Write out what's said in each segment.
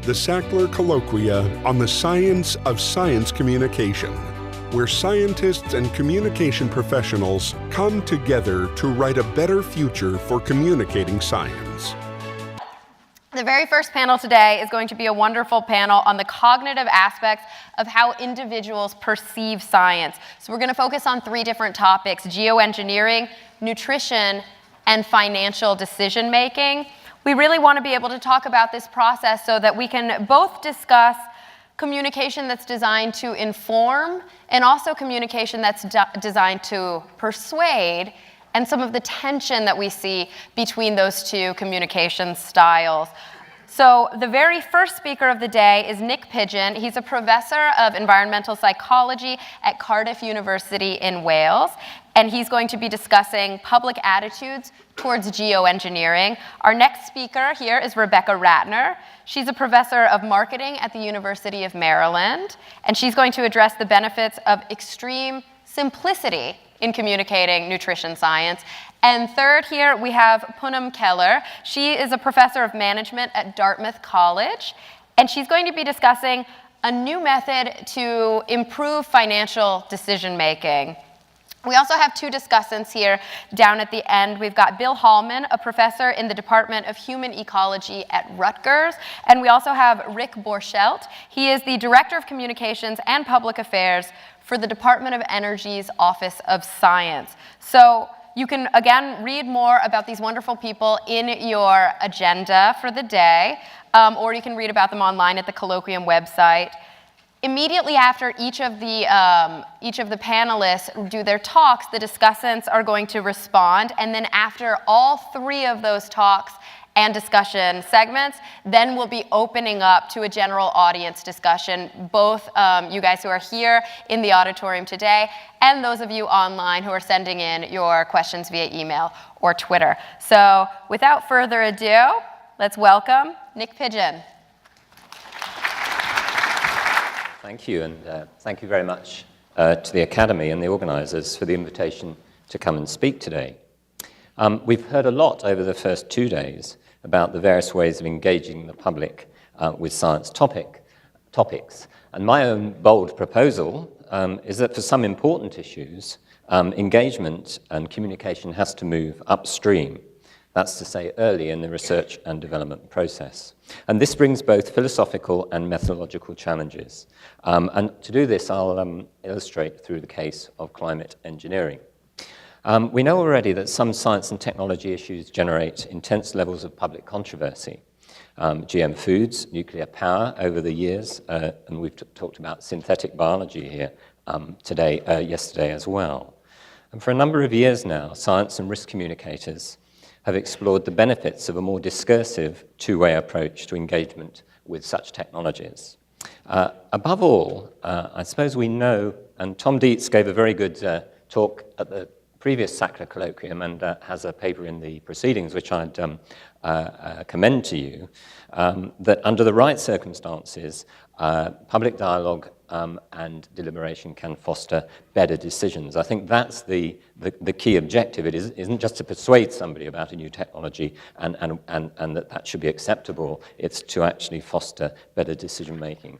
the Sackler Colloquia on the science of science communication, where scientists and communication professionals come together to write a better future for communicating science. The very first panel today is going to be a wonderful panel on the cognitive aspects of how individuals perceive science. So we're going to focus on three different topics: geoengineering, nutrition, and financial decision making. We really want to be able to talk about this process so that we can both discuss communication that's designed to inform and also communication that's designed to persuade, and some of the tension that we see between those two communication styles. So the very first speaker of the day is Nick Pidgeon. He's a professor of environmental psychology at Cardiff University in Wales, and he's going to be discussing public attitudes towards geoengineering. Our next speaker here is Rebecca Ratner. She's a professor of marketing at the University of Maryland, and she's going to address the benefits of extreme simplicity in communicating nutrition science. And third here, we have Punam Keller. She is a professor of management at Dartmouth College, and she's going to be discussing a new method to improve financial decision making. We also have two discussants here down at the end. We've got Bill Hallman, a professor in the Department of Human Ecology at Rutgers, and we also have Rick Borchelt. He is the Director of Communications and Public Affairs for the Department of Energy's Office of Science. So you can, again, read more about these wonderful people in your agenda for the day, or you can read about them online at the Colloquium website. Immediately after each of the panelists do their talks, the discussants are going to respond, and then after all three of those talks and discussion segments, then we'll be opening up to a general audience discussion, both you guys who are here in the auditorium today and those of you online who are sending in your questions via email or Twitter. So without further ado, let's welcome Nick Pidgeon. Thank you, and thank you very much to the Academy and the organisers for the invitation to come and speak today. We've heard a lot over the first 2 days about the various ways of engaging the public with science topics. And my own bold proposal is that for some important issues, engagement and communication has to move upstream. That's to say, early in the research and development process. And this brings both philosophical and methodological challenges. And to do this, I'll illustrate through the case of climate engineering. We know already that some science and technology issues generate intense levels of public controversy. GM foods, nuclear power over the years, and we've talked about synthetic biology here yesterday as well. And for a number of years now, science and risk communicators have explored the benefits of a more discursive two-way approach to engagement with such technologies. Above all, I suppose we know, and Tom Dietz gave a very good talk at the previous Sackler Colloquium and has a paper in the proceedings which I'd commend to you, that under the right circumstances, public dialogue and deliberation can foster better decisions. I think that's the key objective. It isn't just to persuade somebody about a new technology and that should be acceptable. It's to actually foster better decision-making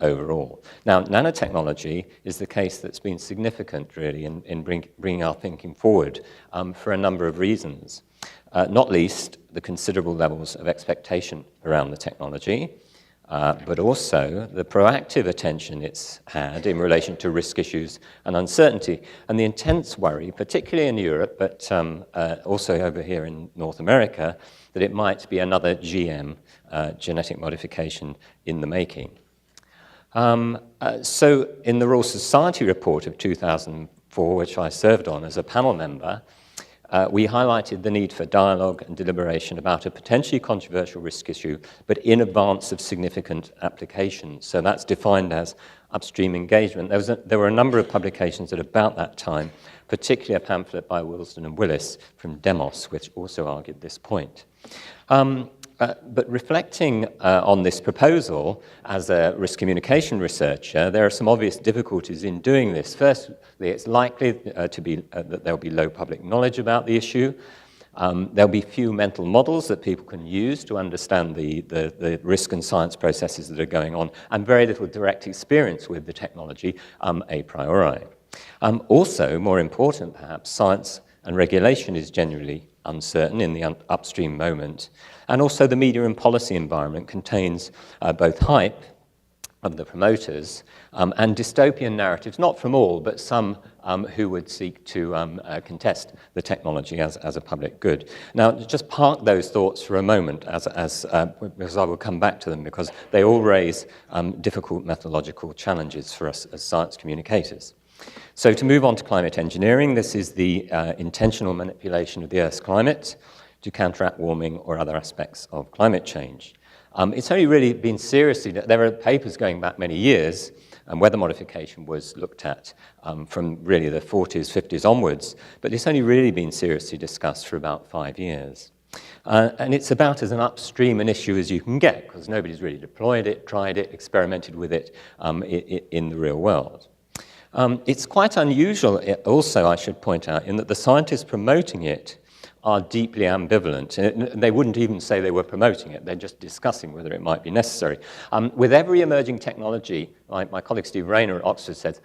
overall. Now, nanotechnology is the case that's been significant, really, in bringing our thinking forward for a number of reasons. Not least, the considerable levels of expectation around the technology, but also the proactive attention it's had in relation to risk issues and uncertainty, and the intense worry, particularly in Europe, but also over here in North America, that it might be another GM, genetic modification, in the making. So in the Royal Society report of 2004, which I served on as a panel member, we highlighted the need for dialogue and deliberation about a potentially controversial risk issue, but in advance of significant applications. So that's defined as upstream engagement. There were a number of publications at about that time, particularly a pamphlet by Wilson and Willis from Demos, which also argued this point. But reflecting on this proposal as a risk communication researcher, there are some obvious difficulties in doing this. Firstly, it's likely that there will be low public knowledge about the issue. There'll be few mental models that people can use to understand the risk and science processes that are going on, and very little direct experience with the technology a priori. Also, more important perhaps, science and regulation is generally uncertain in the upstream moment. And also the media and policy environment contains both hype of the promoters and dystopian narratives, not from all, but some who would seek to contest the technology as a public good. Now, just park those thoughts for a moment, because I will come back to them, because they all raise difficult methodological challenges for us as science communicators. So to move on to climate engineering, this is the intentional manipulation of the Earth's climate to counteract warming or other aspects of climate change. It's only really been seriously, there are papers going back many years, and weather modification was looked at from really the 40s, 50s onwards, but it's only really been seriously discussed for about 5 years. And it's about as an upstream an issue as you can get, because nobody's really deployed it, tried it, experimented with it in the real world. It's quite unusual also, I should point out, in that the scientists promoting it are deeply ambivalent. And they wouldn't even say they were promoting it, they're just discussing whether it might be necessary. With every emerging technology, like my colleague Steve Ratner at Oxford says,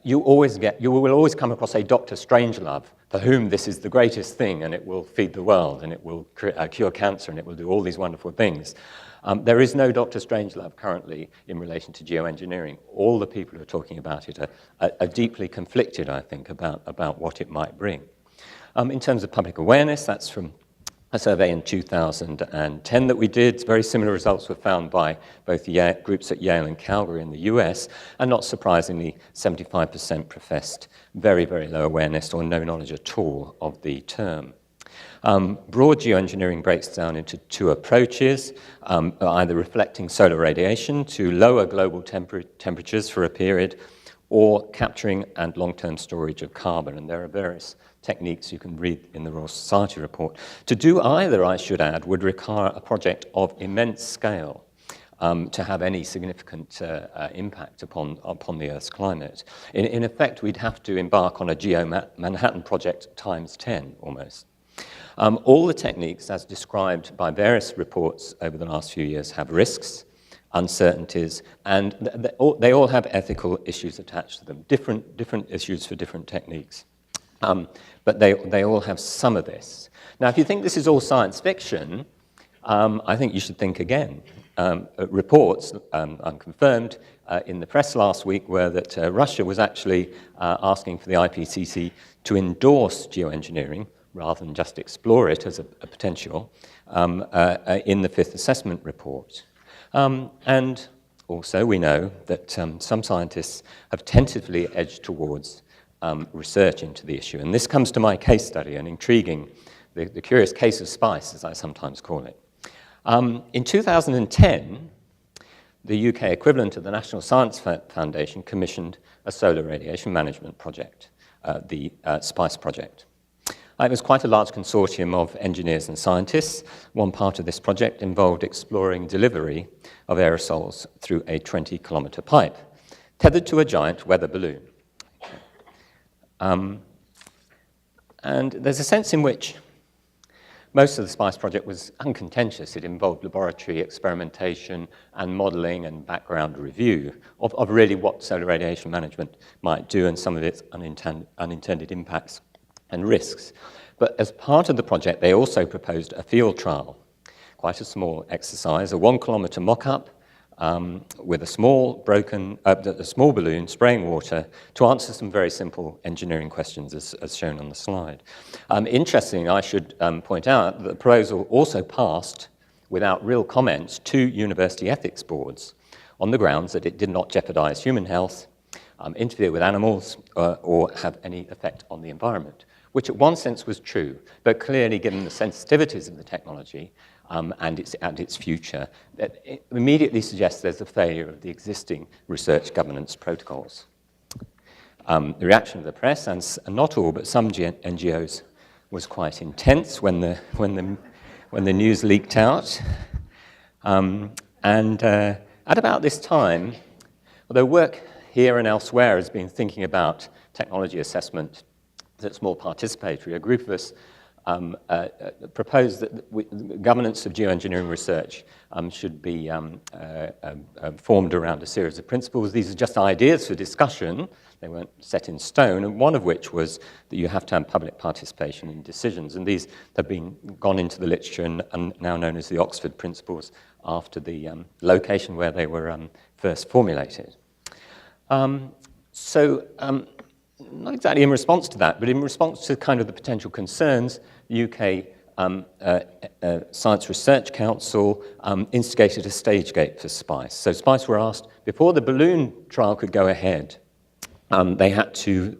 you will always come across a Dr. Strangelove for whom this is the greatest thing, and it will feed the world, and it will cure cancer, and it will do all these wonderful things. There is no Dr. Strangelove currently in relation to geoengineering. All the people who are talking about it are deeply conflicted, I think, about what it might bring. In terms of public awareness, that's from a survey in 2010 that we did. Very similar results were found by both groups at Yale and Calgary in the US, and not surprisingly, 75% professed very, very low awareness or no knowledge at all of the term. Broad geoengineering breaks down into two approaches, either reflecting solar radiation to lower global temperatures for a period, or capturing and long-term storage of carbon. And there are various techniques you can read in the Royal Society report. To do either, I should add, would require a project of immense scale to have any significant impact upon the Earth's climate. In effect, we'd have to embark on a Geo-Manhattan project times 10, almost. All the techniques, as described by various reports over the last few years, have risks, uncertainties, and they all have ethical issues attached to them, different issues for different techniques. But they all have some of this. Now, if you think this is all science fiction, I think you should think again. Reports, unconfirmed, in the press last week were that Russia was actually asking for the IPCC to endorse geoengineering rather than just explore it as a potential in the fifth assessment report. And also we know that some scientists have tentatively edged towards research into the issue. And this comes to my case study, an intriguing, the curious case of spice, as I sometimes call it. In 2010, the UK equivalent of the National Science Foundation commissioned a solar radiation management project, the SPICE project. It was quite a large consortium of engineers and scientists. One part of this project involved exploring delivery of aerosols through a 20-kilometer pipe, tethered to a giant weather balloon. And there's a sense in which most of the SPICE project was uncontentious. It involved laboratory experimentation and modeling and background review of really what solar radiation management might do and some of its unintended impacts and risks. But as part of the project, they also proposed a field trial, quite a small exercise, a 1-kilometer mock-up with a small balloon spraying water to answer some very simple engineering questions as shown on the slide. Interestingly, I should point out that the proposal also passed without real comments 2 university ethics boards on the grounds that it did not jeopardize human health, interfere with animals, or have any effect on the environment, which at one sense was true, but clearly given the sensitivities of the technology and its future, that it immediately suggests there's a failure of the existing research governance protocols. The reaction of the press, and not all, but some NGOs, was quite intense when the news leaked out. At about this time, although work here and elsewhere has been thinking about technology assessment that's more participatory, a group of us proposed that governance of geoengineering research should be formed around a series of principles. These are just ideas for discussion. They weren't set in stone, and one of which was that you have to have public participation in decisions. And these have gone into the literature and now known as the Oxford Principles after the location where they were first formulated. Not exactly in response to that, but in response to kind of the potential concerns, the UK Science Research Council instigated a stage gate for SPICE. So SPICE were asked, before the balloon trial could go ahead, they had to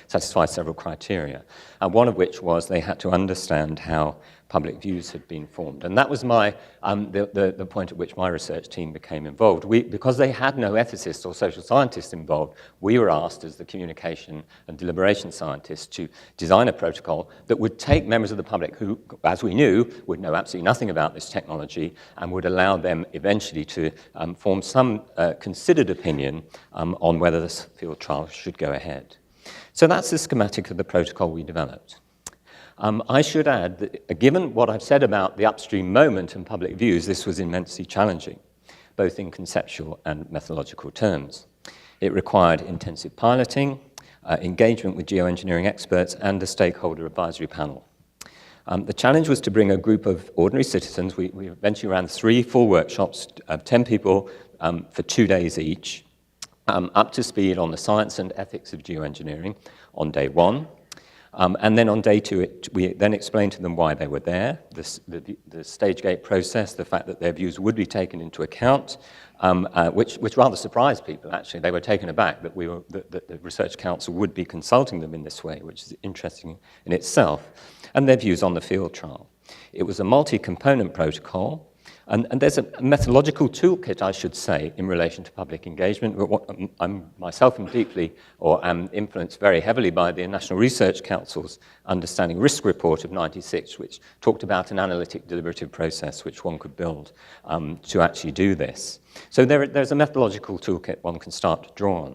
satisfy several criteria, one of which was they had to understand how public views had been formed. And that was the point at which my research team became involved. Because they had no ethicists or social scientists involved, we were asked as the communication and deliberation scientists to design a protocol that would take members of the public who, as we knew, would know absolutely nothing about this technology and would allow them eventually to form some considered opinion on whether this field trial should go ahead. So that's the schematic of the protocol we developed. I should add that given what I've said about the upstream moment and public views, this was immensely challenging, both in conceptual and methodological terms. It required intensive piloting, engagement with geoengineering experts, and a stakeholder advisory panel. The challenge was to bring a group of ordinary citizens. We eventually ran 3 full workshops of 10 people for 2 days each, up to speed on the science and ethics of geoengineering on day 1. And then on day 2, we then explained to them why they were there, the stage gate process, the fact that their views would be taken into account, which rather surprised people, actually. They were taken aback that the Research Council would be consulting them in this way, which is interesting in itself, and their views on the field trial. It was a multi-component protocol, and there's a methodological toolkit, I should say, in relation to public engagement. I'm myself am influenced very heavily by the National Research Council's Understanding Risk Report of '96, which talked about an analytic deliberative process which one could build to actually do this. So there's a methodological toolkit one can start to draw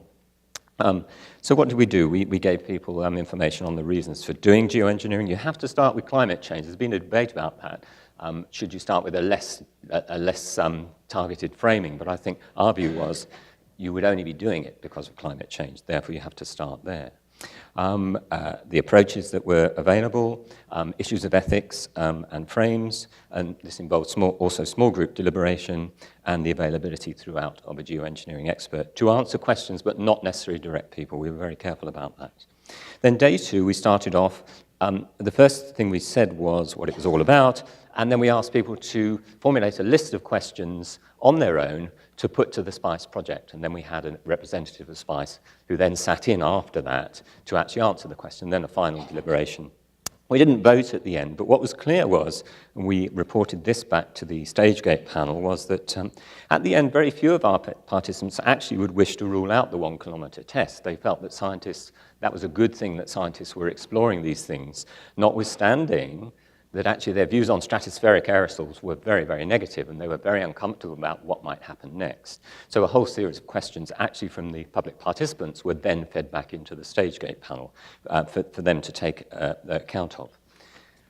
on. So what did we do? We gave people information on the reasons for doing geoengineering. You have to start with climate change. There's been a debate about that. Should you start with a less targeted framing? But I think our view was you would only be doing it because of climate change. Therefore, you have to start there. The approaches that were available, issues of ethics and frames, and this involved also small group deliberation and the availability throughout of a geoengineering expert to answer questions but not necessarily direct people. We were very careful about that. Then day 2, we started off. The first thing we said was what it was all about, and then we asked people to formulate a list of questions on their own to put to the SPICE project. And then we had a representative of SPICE who then sat in after that to actually answer the question, then a final deliberation. We didn't vote at the end, but what was clear was, and we reported this back to the StageGate panel, was that at the end, very few of our participants actually would wish to rule out the 1 kilometre test. They felt that that was a good thing that scientists were exploring these things, notwithstanding that actually their views on stratospheric aerosols were very, very negative, and they were very uncomfortable about what might happen next. So a whole series of questions actually from the public participants were then fed back into the StageGate panel for them to take account of.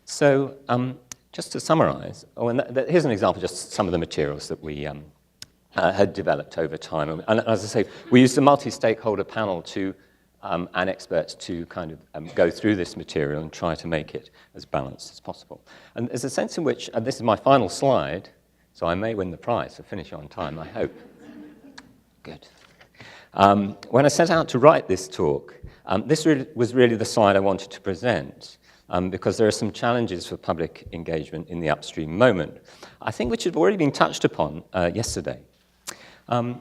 So just to summarize, here's an example of just some of the materials that we had developed over time. And as I say, we used a multi-stakeholder panel and experts to kind of go through this material and try to make it as balanced as possible. And there's a sense in which, and this is my final slide, so I may win the prize for finishing on time, I hope. Good. When I set out to write this talk, this was really the slide I wanted to present, because there are some challenges for public engagement in the upstream moment, I think which have already been touched upon yesterday.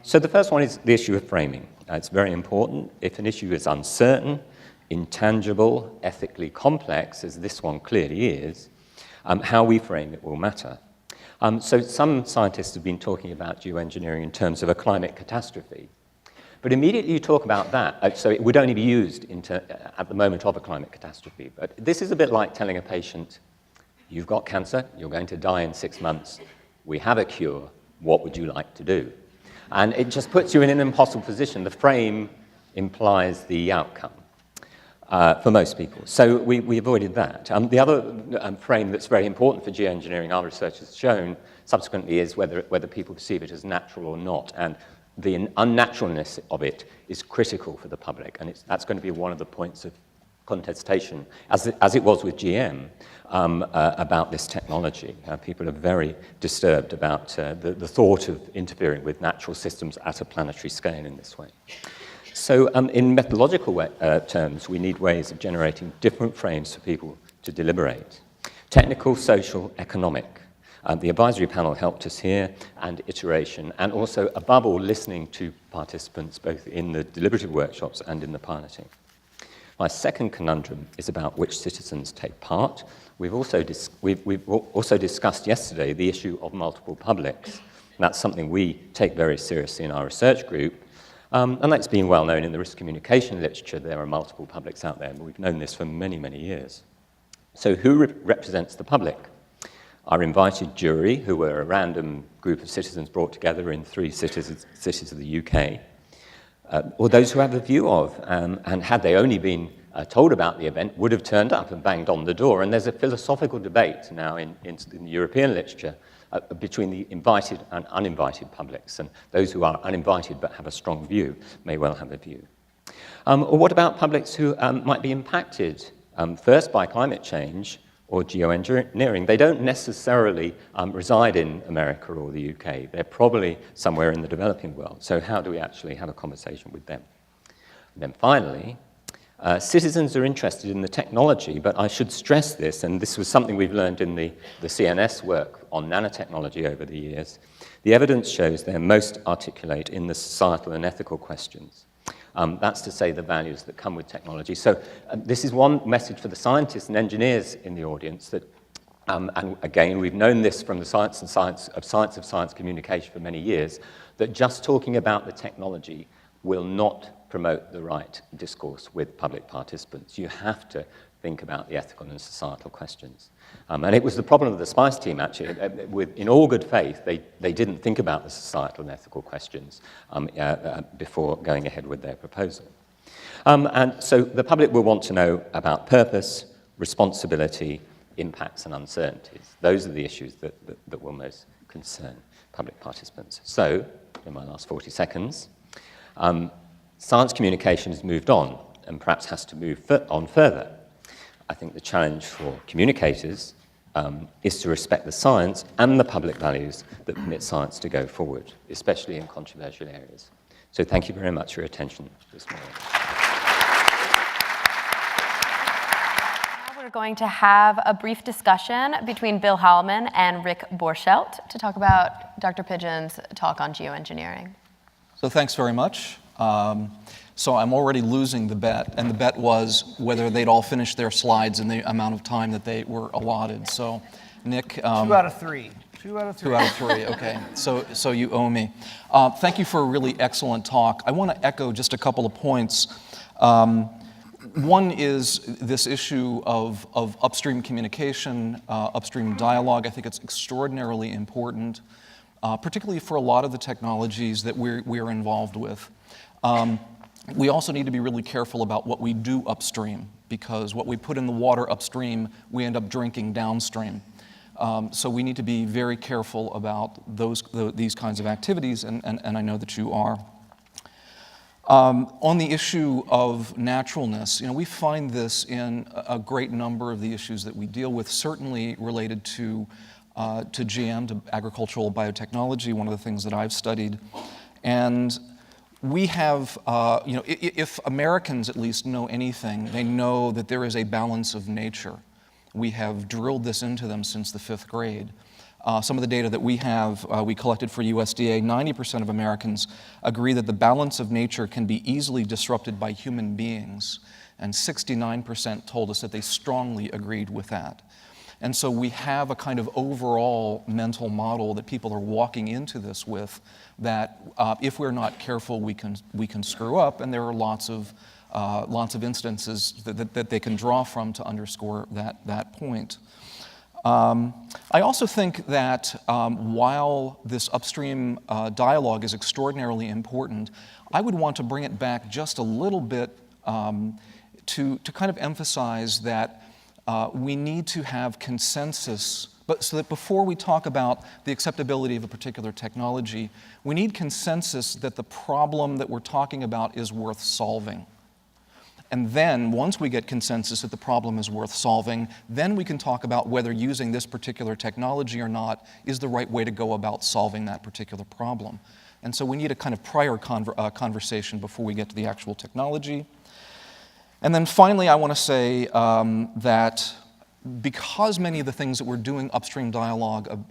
So the first one is the issue of framing. It's very important. If an issue is uncertain, intangible, ethically complex, as this one clearly is, how we frame it will matter. So some scientists have been talking about geoengineering in terms of a climate catastrophe. But immediately you talk about that, so it would only be used at the moment of a climate catastrophe. But this is a bit like telling a patient, you've got cancer, you're going to die in 6 months, we have a cure, what would you like to do? And it just puts you in an impossible position. The frame implies the outcome. for most people. So we avoided that. The other frame that's very important for geoengineering, our research has shown subsequently, is whether people perceive it as natural or not. And the unnaturalness of it is critical for the public, and that's going to be one of the points of contestation, as it was with GM, about this technology. People are very disturbed about the thought of interfering with natural systems at a planetary scale in this way. So in methodological terms, we need ways of generating different frames for people to deliberate. Technical, social, economic. The advisory panel helped us here, and iteration, and also, above all, listening to participants, both in the deliberative workshops and in the piloting. My second conundrum is about which citizens take part. We've also discussed yesterday the issue of multiple publics. That's something we take very seriously in our research group, and that's been well known in the risk communication literature. There are multiple publics out there, and we've known this for many, many years. So who represents the public? Our invited jury, who were a random group of citizens brought together in 3 cities of the UK, or those who have a view of, and had they only been told about the event, would have turned up and banged on the door. And there's a philosophical debate now in the European literature between the invited and uninvited publics, and those who are uninvited but have a strong view may well have a view. Or what about publics who might be impacted first by climate change or geoengineering? They don't necessarily reside in America or the UK. They're probably somewhere in the developing world. So how do we actually have a conversation with them? And then finally, citizens are interested in the technology, but I should stress this, and this was something we've learned in the CNS work on nanotechnology over the years. The evidence shows they're most articulate in the societal and ethical questions. That's to say the values that come with technology. So this is one message for the scientists and engineers in the audience that, and again, we've known this from the science of science communication for many years, that just talking about the technology will not promote the right discourse with public participants. You have to think about the ethical and societal questions. And it was the problem of the SPICE team, actually. In all good faith, they didn't think about the societal and ethical questions before going ahead with their proposal. And so the public will want to know about purpose, responsibility, impacts, and uncertainties. Those are the issues that will most concern public participants. So, in my last 40 seconds, science communication has moved on and perhaps has to move on further. I think the challenge for communicators is to respect the science and the public values that permit science to go forward, especially in controversial areas. So thank you very much for your attention this morning. Now we're going to have a brief discussion between Bill Hallman and Rick Borchelt to talk about Dr. Pidgeon's talk on geoengineering. So thanks very much. So I'm already losing the bet, and the bet was whether they'd all finish their slides in the amount of time that they were allotted. So, Nick... 2 out of 3. 2 out of 3. 2 out of 3, okay. So you owe me. Thank you for a really excellent talk. I want to echo just a couple of points. One is this issue of upstream communication, upstream dialogue. I think it's extraordinarily important, particularly for a lot of the technologies that we're involved with. We also need to be really careful about what we do upstream, because what we put in the water upstream, we end up drinking downstream. So we need to be very careful about these kinds of activities, and I know that you are. On the issue of naturalness, we find this in a great number of the issues that we deal with, certainly related to GM, to agricultural biotechnology, one of the things that I've studied. And we have, if Americans at least know anything, they know that there is a balance of nature. We have drilled this into them since the 5th grade. Some of the data that we have, we collected for USDA, 90% of Americans agree that the balance of nature can be easily disrupted by human beings, and 69% told us that they strongly agreed with that. And so we have a kind of overall mental model that people are walking into this with, that if we're not careful, we can screw up, and there are lots of instances that they can draw from to underscore that point. I also think that while this upstream dialogue is extraordinarily important, I would want to bring it back just a little bit to kind of emphasize that we need to have consensus, but so that before we talk about the acceptability of a particular technology, we need consensus that the problem that we're talking about is worth solving. And then, once we get consensus that the problem is worth solving, then we can talk about whether using this particular technology or not is the right way to go about solving that particular problem. And so we need a kind of prior conversation before we get to the actual technology. And then finally, I want to say that because many of the things that we're doing upstream dialogue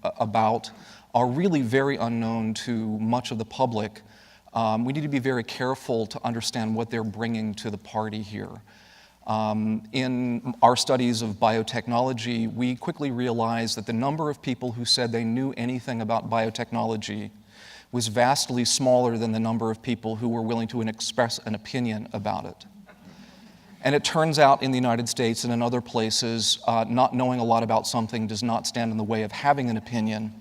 about are really very unknown to much of the public, we need to be very careful to understand what they're bringing to the party here. In our studies of biotechnology, we quickly realized that the number of people who said they knew anything about biotechnology was vastly smaller than the number of people who were willing to express an opinion about it. And it turns out in the United States and in other places, not knowing a lot about something does not stand in the way of having an opinion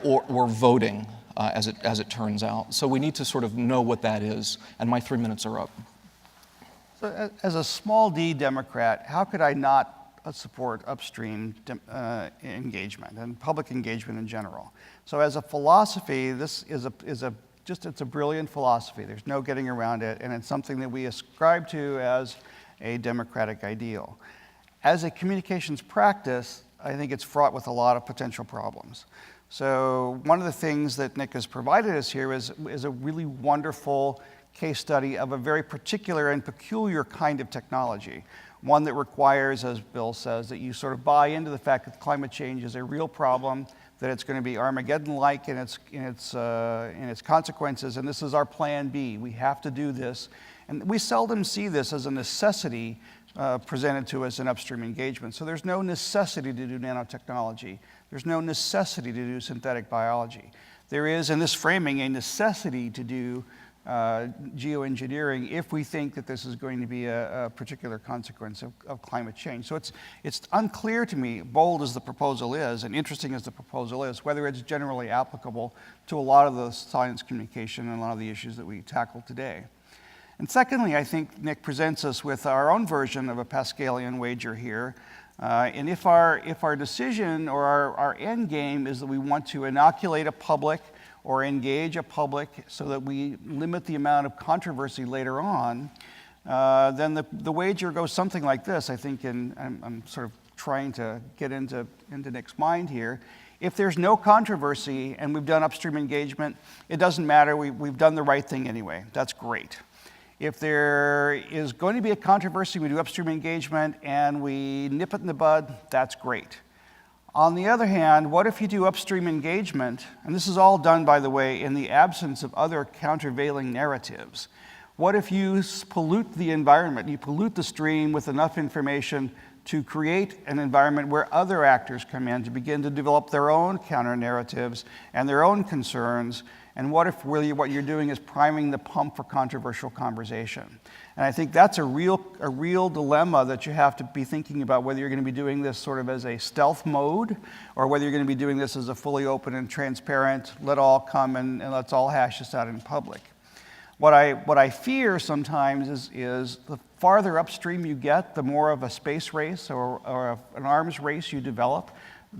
or voting. As it turns out. So we need to sort of know what that is, and my 3 minutes are up. So as a small d Democrat, how could I not support upstream engagement and public engagement in general? So as a philosophy, this is it's a brilliant philosophy. There's no getting around it, and it's something that we ascribe to as a democratic ideal. As a communications practice, I think it's fraught with a lot of potential problems. So one of the things that Nick has provided us here is a really wonderful case study of a very particular and peculiar kind of technology. One that requires, as Bill says, that you sort of buy into the fact that climate change is a real problem, that it's going to be Armageddon-like in its consequences, and this is our plan B. We have to do this. And we seldom see this as a necessity presented to us in upstream engagement. So there's no necessity to do nanotechnology. There's no necessity to do synthetic biology. There is, in this framing, a necessity to do geoengineering if we think that this is going to be a particular consequence of climate change. So it's unclear to me, bold as the proposal is, and interesting as the proposal is, whether it's generally applicable to a lot of the science communication and a lot of the issues that we tackled today. And secondly, I think Nick presents us with our own version of a Pascalian wager here. And if our decision or our end game is that we want to inoculate a public or engage a public so that we limit the amount of controversy later on, then the wager goes something like this, I think, and I'm sort of trying to get into Nick's mind here. If there's no controversy and we've done upstream engagement, it doesn't matter, we've done the right thing anyway. That's great. If there is going to be a controversy, we do upstream engagement and we nip it in the bud, that's great. On the other hand, what if you do upstream engagement, and this is all done, by the way, in the absence of other countervailing narratives. What if you pollute the environment, you pollute the stream with enough information to create an environment where other actors come in to begin to develop their own counter-narratives and their own concerns? And what if really what you're doing is priming the pump for controversial conversation? And I think that's a real dilemma that you have to be thinking about, whether you're going to be doing this sort of as a stealth mode or whether you're going to be doing this as a fully open and transparent, let all come and let's all hash this out in public. What I fear sometimes is the farther upstream you get, the more of a space race or an arms race you develop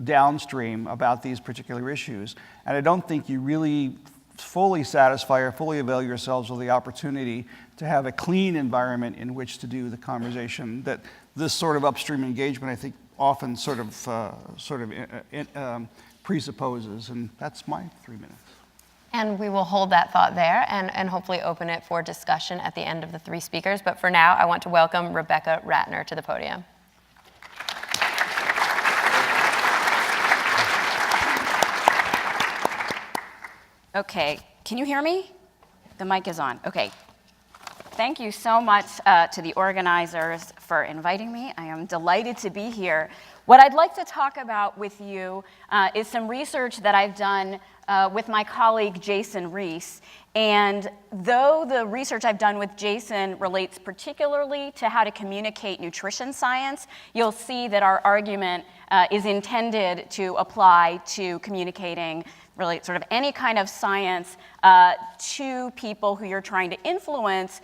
downstream about these particular issues. And I don't think you really fully satisfy or fully avail yourselves of the opportunity to have a clean environment in which to do the conversation that this sort of upstream engagement, I think, often sort of presupposes. And that's my 3 minutes. And we will hold that thought there and hopefully open it for discussion at the end of the three speakers. But for now, I want to welcome Rebecca Ratner to the podium. Okay, can you hear me? The mic is on. Okay. Thank you so much to the organizers for inviting me. I am delighted to be here. What I'd like to talk about with you is some research that I've done with my colleague Jason Reese. And though the research I've done with Jason relates particularly to how to communicate nutrition science, you'll see that our argument is intended to apply to communicating really sort of any kind of science to people who you're trying to influence,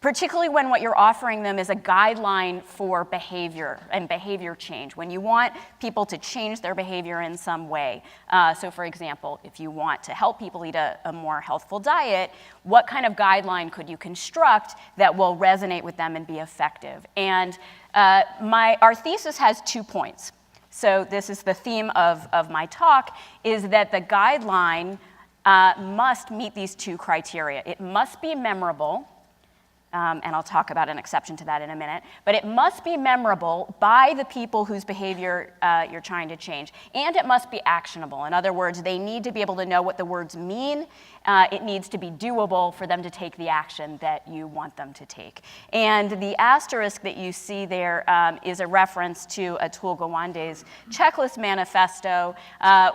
particularly when what you're offering them is a guideline for behavior and behavior change, when you want people to change their behavior in some way. So for example, if you want to help people eat a more healthful diet, what kind of guideline could you construct that will resonate with them and be effective? And our thesis has 2 points. So this is the theme of my talk, is that the guideline must meet these 2 criteria. It must be memorable, and I'll talk about an exception to that in a minute, but it must be memorable by the people whose behavior you're trying to change, and it must be actionable. In other words, they need to be able to know what the words mean. It needs to be doable for them to take the action that you want them to take. And the asterisk that you see there is a reference to Atul Gawande's checklist manifesto,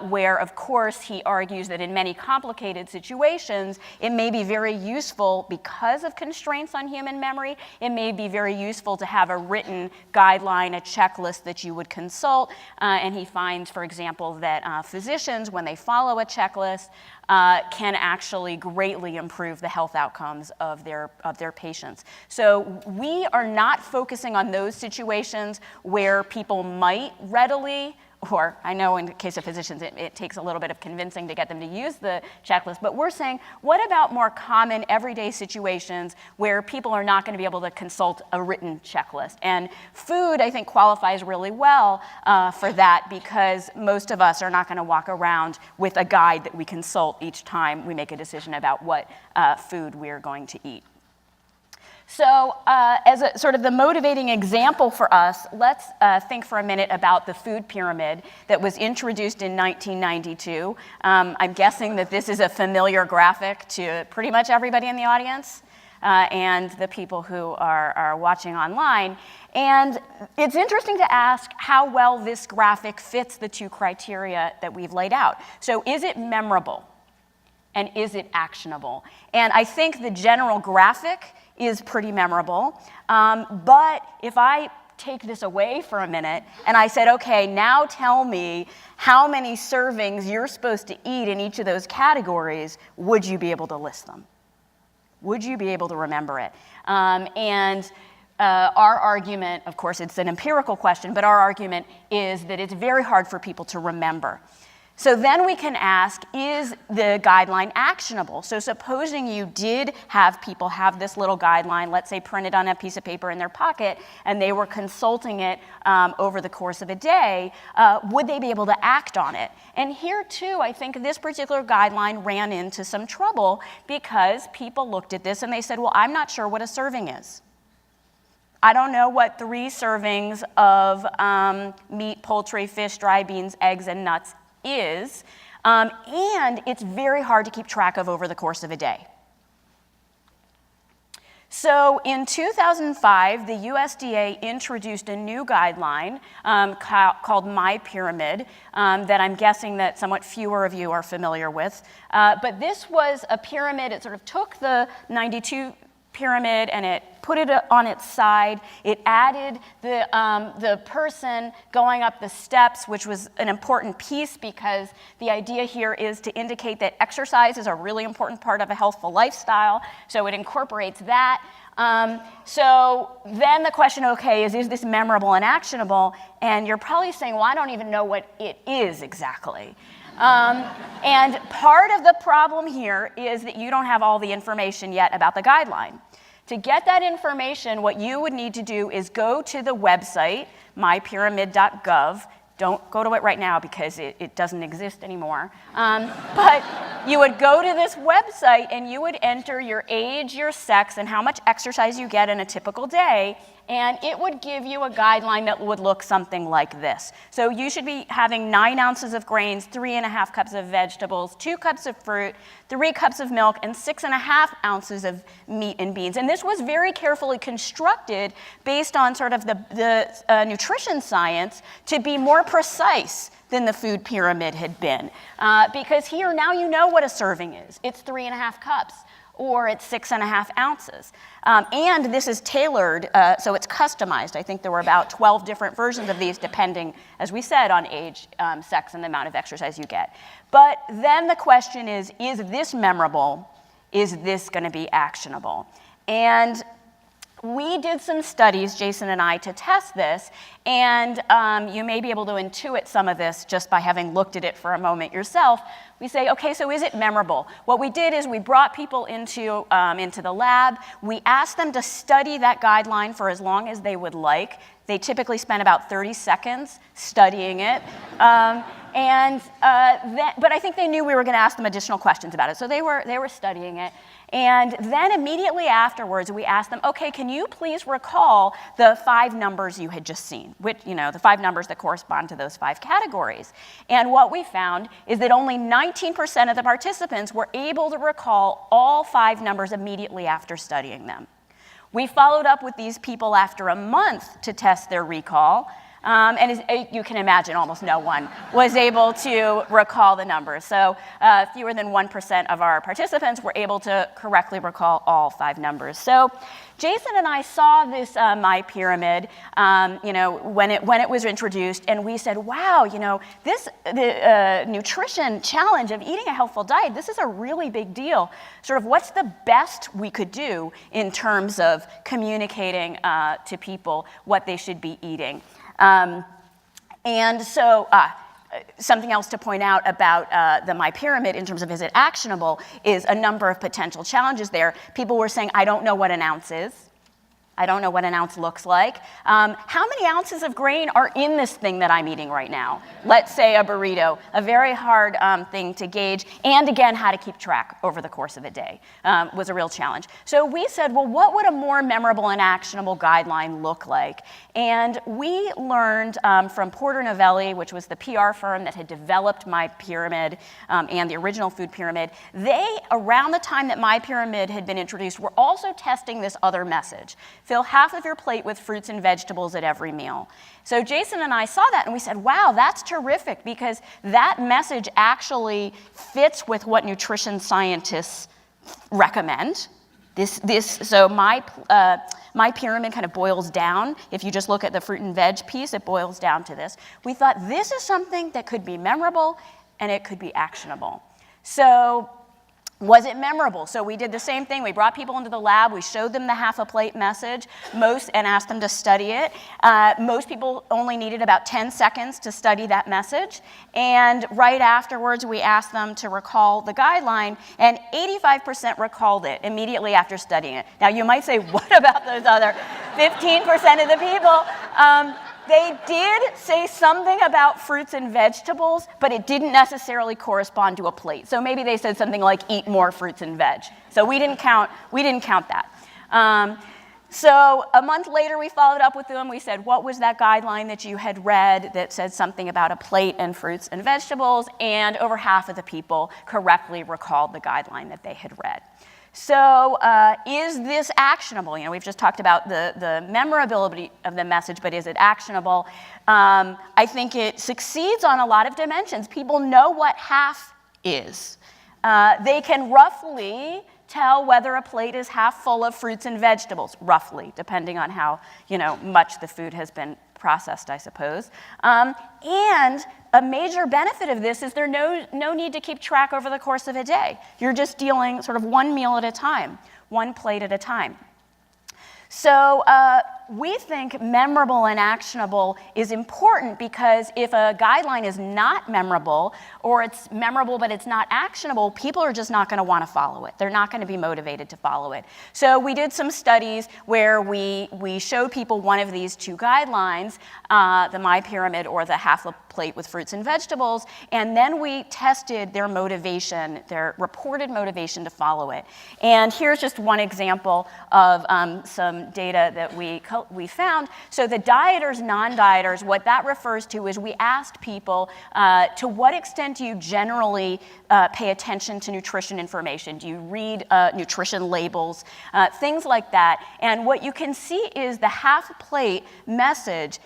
where, of course, he argues that in many complicated situations, it may be very useful because of constraints on human memory. It may be very useful to have a written guideline, a checklist that you would consult. And he finds, for example, that physicians, when they follow a checklist, can actually greatly improve the health outcomes of their patients. So we are not focusing on those situations where people might readily, or I know in the case of physicians it takes a little bit of convincing to get them to use the checklist, but we're saying, what about more common everyday situations where people are not going to be able to consult a written checklist? And food, I think, qualifies really well for that, because most of us are not going to walk around with a guide that we consult each time we make a decision about what food we're going to eat. So as a sort of the motivating example for us, let's think for a minute about the food pyramid that was introduced in 1992. I'm guessing that this is a familiar graphic to pretty much everybody in the audience and the people who are watching online. And it's interesting to ask how well this graphic fits the 2 criteria that we've laid out. So is it memorable? And is it actionable? And I think the general graphic is pretty memorable. But if I take this away for a minute and I said, okay, now tell me how many servings you're supposed to eat in each of those categories, would you be able to list them? Would you be able to remember it? Our argument, of course, it's an empirical question, but our argument is that it's very hard for people to remember. So then we can ask, is the guideline actionable? So supposing you did have people have this little guideline, let's say printed on a piece of paper in their pocket, and they were consulting it over the course of a day, would they be able to act on it? And here too, I think this particular guideline ran into some trouble because people looked at this and they said, well, I'm not sure what a serving is. I don't know what 3 servings of meat, poultry, fish, dried beans, eggs, and nuts is, and it's very hard to keep track of over the course of a day. So in 2005, the USDA introduced a new guideline called My Pyramid that I'm guessing that somewhat fewer of you are familiar with. But this was a pyramid. It sort of took the 92 pyramid and it put it on its side. It added the person going up the steps, which was an important piece because the idea here is to indicate that exercise is a really important part of a healthful lifestyle. So it incorporates that. So then the question, okay, is this memorable and actionable? And you're probably saying, well, I don't even know what it is exactly. And part of the problem here is that you don't have all the information yet about the guideline. To get that information, what you would need to do is go to the website, mypyramid.gov. Don't go to it right now because it doesn't exist anymore. But you would go to this website and you would enter your age, your sex, and how much exercise you get in a typical day, and it would give you a guideline that would look something like this. So you should be having 9 ounces of grains, 3.5 cups of vegetables, 2 cups of fruit, 3 cups of milk, and 6.5 ounces of meat and beans. And this was very carefully constructed based on sort of the nutrition science to be more precise than the food pyramid had been. Because here, now you know what a serving is. It's 3.5 cups. Or it's 6.5 ounces. And this is tailored, so it's customized. I think there were about 12 different versions of these depending, as we said, on age, sex, and the amount of exercise you get. But then the question is this memorable? Is this going to be actionable? And we did some studies, Jason and I, to test this, and you may be able to intuit some of this just by having looked at it for a moment yourself. We say, okay, so is it memorable? What we did is we brought people into the lab. We asked them to study that guideline for as long as they would like. They typically spent about 30 seconds studying it. But I think they knew we were going to ask them additional questions about it, so they were studying it. And then immediately afterwards, we asked them, okay, can you please recall the 5 numbers you had just seen, which, the 5 numbers that correspond to those 5 categories? And what we found is that only 19% of the participants were able to recall all 5 numbers immediately after studying them. We followed up with these people after a month to test their recall. And as you can imagine, almost no one was able to recall the numbers. So fewer than 1% of our participants were able to correctly recall all 5 numbers. So Jason and I saw this My Pyramid, when it was introduced, and we said, wow, the nutrition challenge of eating a healthful diet, this is a really big deal. Sort of what's the best we could do in terms of communicating to people what they should be eating? Something else to point out about the My Pyramid in terms of is it actionable is a number of potential challenges there. People were saying, I don't know what an ounce is. I don't know what an ounce looks like. How many ounces of grain are in this thing that I'm eating right now? Let's say a burrito, a very hard thing to gauge, and again, how to keep track over the course of a day was a real challenge. So we said, well, what would a more memorable and actionable guideline look like? And we learned from Porter Novelli, which was the PR firm that had developed My Pyramid and the original food pyramid, they, around the time that My Pyramid had been introduced, were also testing this other message. Fill half of your plate with fruits and vegetables at every meal. So Jason and I saw that and we said, wow, that's terrific, because that message actually fits with what nutrition scientists recommend. So my pyramid kind of boils down. If you just look at the fruit and veg piece, it boils down to this. We thought this is something that could be memorable and it could be actionable. So was it memorable? So we did the same thing. We brought people into the lab. We showed them the half a plate message and asked them to study it. Most people only needed about 10 seconds to study that message. And right afterwards, we asked them to recall the guideline, and 85% recalled it immediately after studying it. Now, you might say, what about those other 15% of the people? They did say something about fruits and vegetables, but it didn't necessarily correspond to a plate. So maybe they said something like, eat more fruits and veg. So we didn't count that. So a month later, we followed up with them. We said, what was that guideline that you had read that said something about a plate and fruits and vegetables? And over half of the people correctly recalled the guideline that they had read. So is this actionable? We've just talked about the memorability of the message, but is it actionable? I think it succeeds on a lot of dimensions. People know what half is. They can roughly tell whether a plate is half full of fruits and vegetables, roughly, depending on how much the food has been processed, I suppose. And a major benefit of this is there's no need to keep track over the course of a day. You're just dealing sort of one meal at a time, one plate at a time. So we think memorable and actionable is important, because if a guideline is not memorable, or it's memorable but it's not actionable, people are just not going to want to follow it. They're not going to be motivated to follow it. So we did some studies where we showed people one of these 2 guidelines, the My Pyramid or the half a plate with fruits and vegetables, and then we tested their motivation, their reported motivation to follow it. And here's just one example of some data that we found. So the dieters, non-dieters, what that refers to is we asked people, to what extent do you generally pay attention to nutrition information? Do you read nutrition labels? Things like that. And what you can see is the half plate message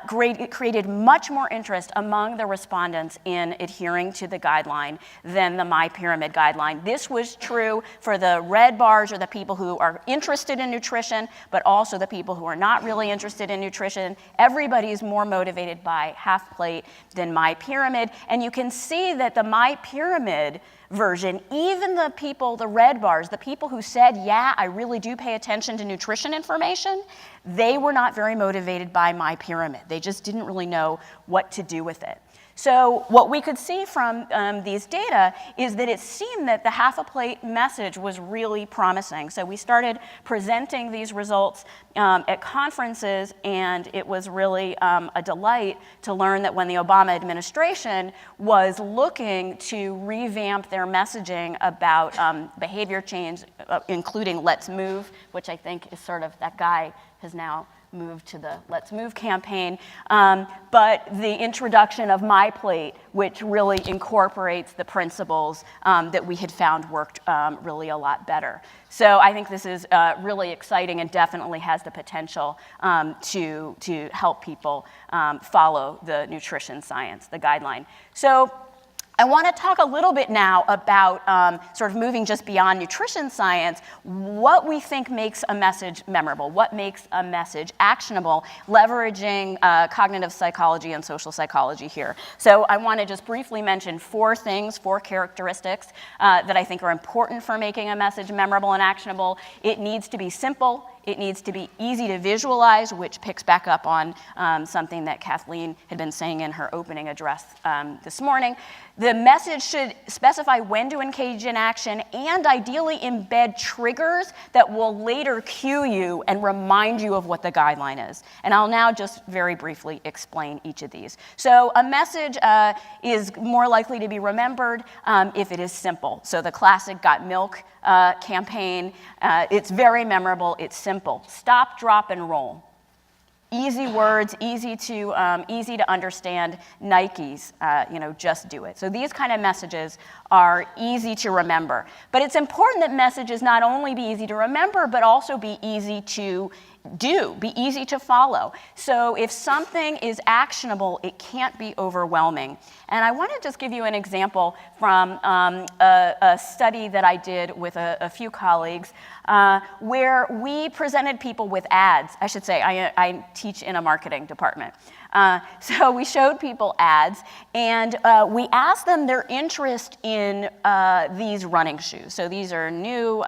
created much more interest among the respondents in adhering to the guideline than the My Pyramid guideline. This was true for the red bars, or the people who are interested in nutrition, but also the people who are not really interested in nutrition. Everybody is more motivated by half plate than My Pyramid. And you can see that the My Pyramid version, even the people, the red bars, the people who said, yeah, I really do pay attention to nutrition information, they were not very motivated by my pyramid. They just didn't really know what to do with it. So what we could see from these data is that it seemed that the half a plate message was really promising. So we started presenting these results at conferences, and it was really a delight to learn that when the Obama administration was looking to revamp their messaging about behavior change, including Let's Move, which I think is sort of, that guy has now moved to the Let's Move campaign, but the introduction of My Plate, which really incorporates the principles that we had found worked really a lot better. So I think this is really exciting and definitely has the potential to help people follow the nutrition science, the guideline. So I want to talk a little bit now about sort of moving just beyond nutrition science, what we think makes a message memorable, what makes a message actionable, leveraging cognitive psychology and social psychology here. So I want to just briefly mention four characteristics that I think are important for making a message memorable and actionable. It needs to be simple. It needs to be easy to visualize, which picks back up on something that Kathleen had been saying in her opening address this morning. The message should specify when to engage in action and ideally embed triggers that will later cue you and remind you of what the guideline is. And I'll now just very briefly explain each of these. So a message is more likely to be remembered if it is simple. So the classic Got Milk campaign, it's very memorable, it's simple. Stop, drop, and roll. Easy words, easy to understand. Nike's, just do it. So these kind of messages are easy to remember. But it's important that messages not only be easy to remember, but also be easy to do, be easy to follow. So if something is actionable, it can't be overwhelming. And I want to just give you an example from a study that I did with a few colleagues where we presented people with ads. I should say, I teach in a marketing department. So we showed people ads, and we asked them their interest in these running shoes. So these are new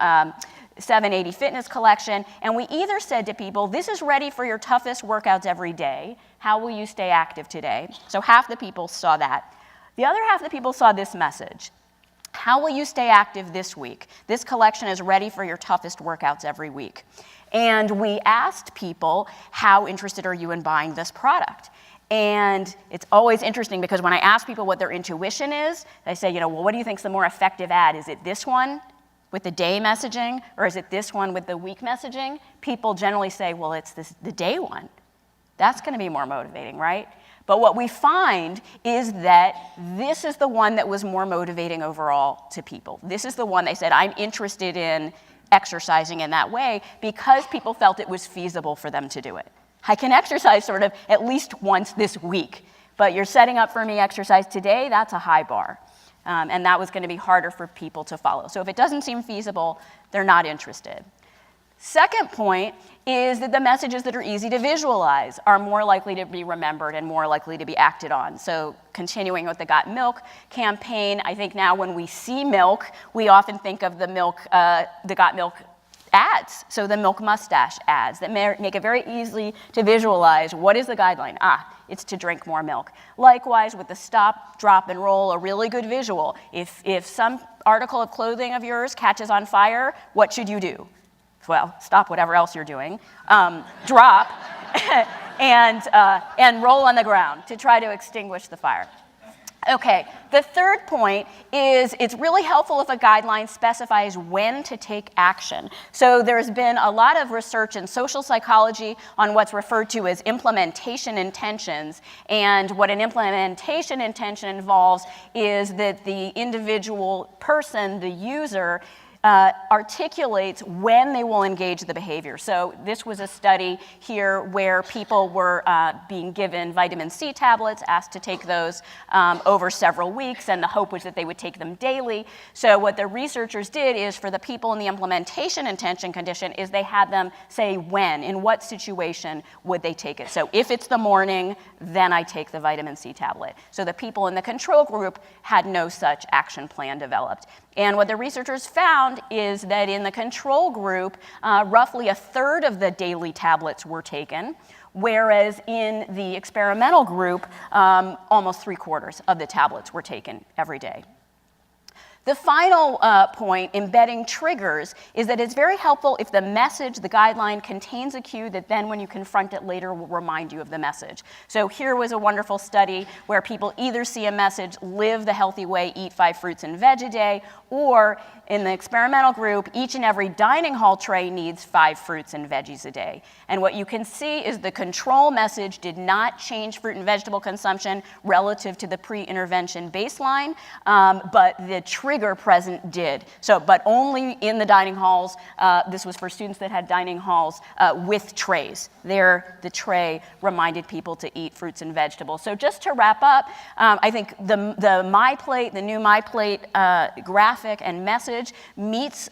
780 Fitness collection, and we either said to people, this is ready for your toughest workouts every day. How will you stay active today? So half the people saw that. The other half of the people saw this message. How will you stay active this week? This collection is ready for your toughest workouts every week. And we asked people, how interested are you in buying this product? And it's always interesting because when I ask people what their intuition is, they say, well, what do you think is the more effective ad? Is it this one with the day messaging, or is it this one with the week messaging? People generally say, well, it's the day one. That's going to be more motivating, right? But what we find is that this is the one that was more motivating overall to people. This is the one they said, I'm interested in exercising in that way because people felt it was feasible for them to do it. I can exercise sort of at least once this week, but you're setting up for me exercise today, that's a high bar. And that was going to be harder for people to follow. So if it doesn't seem feasible, they're not interested. Second point is that the messages that are easy to visualize are more likely to be remembered and more likely to be acted on. So continuing with the Got Milk campaign, I think now when we see milk, we often think of the Got Milk ads. So the milk mustache ads that make it very easy to visualize what is the guideline. It's to drink more milk. Likewise, with the stop, drop, and roll, a really good visual. If some article of clothing of yours catches on fire, what should you do? Well, stop whatever else you're doing, drop, and roll on the ground to try to extinguish the fire. Okay, the third point is it's really helpful if a guideline specifies when to take action. So there's been a lot of research in social psychology on what's referred to as implementation intentions. And what an implementation intention involves is that the individual person, the user, articulates when they will engage the behavior. So this was a study here where people were being given vitamin C tablets, asked to take those over several weeks, and the hope was that they would take them daily. So what the researchers did is, for the people in the implementation intention condition, is they had them say when, in what situation would they take it. So if it's the morning, then I take the vitamin C tablet. So the people in the control group had no such action plan developed. And what the researchers found is that in the control group, roughly a third of the daily tablets were taken, whereas in the experimental group, almost 3/4 of the tablets were taken every day. The final point, embedding triggers, is that it's very helpful if the message, the guideline, contains a cue that then when you confront it later will remind you of the message. So here was a wonderful study where people either see a message, live the healthy way, eat 5 fruits and veg a day, or in the experimental group, each and every dining hall tray needs 5 fruits and veggies a day. And what you can see is the control message did not change fruit and vegetable consumption relative to the pre-intervention baseline, but the trigger present did. So, but only in the dining halls. This was for students that had dining halls with trays. There, the tray reminded people to eat fruits and vegetables. So just to wrap up, I think the new MyPlate graphic and message meets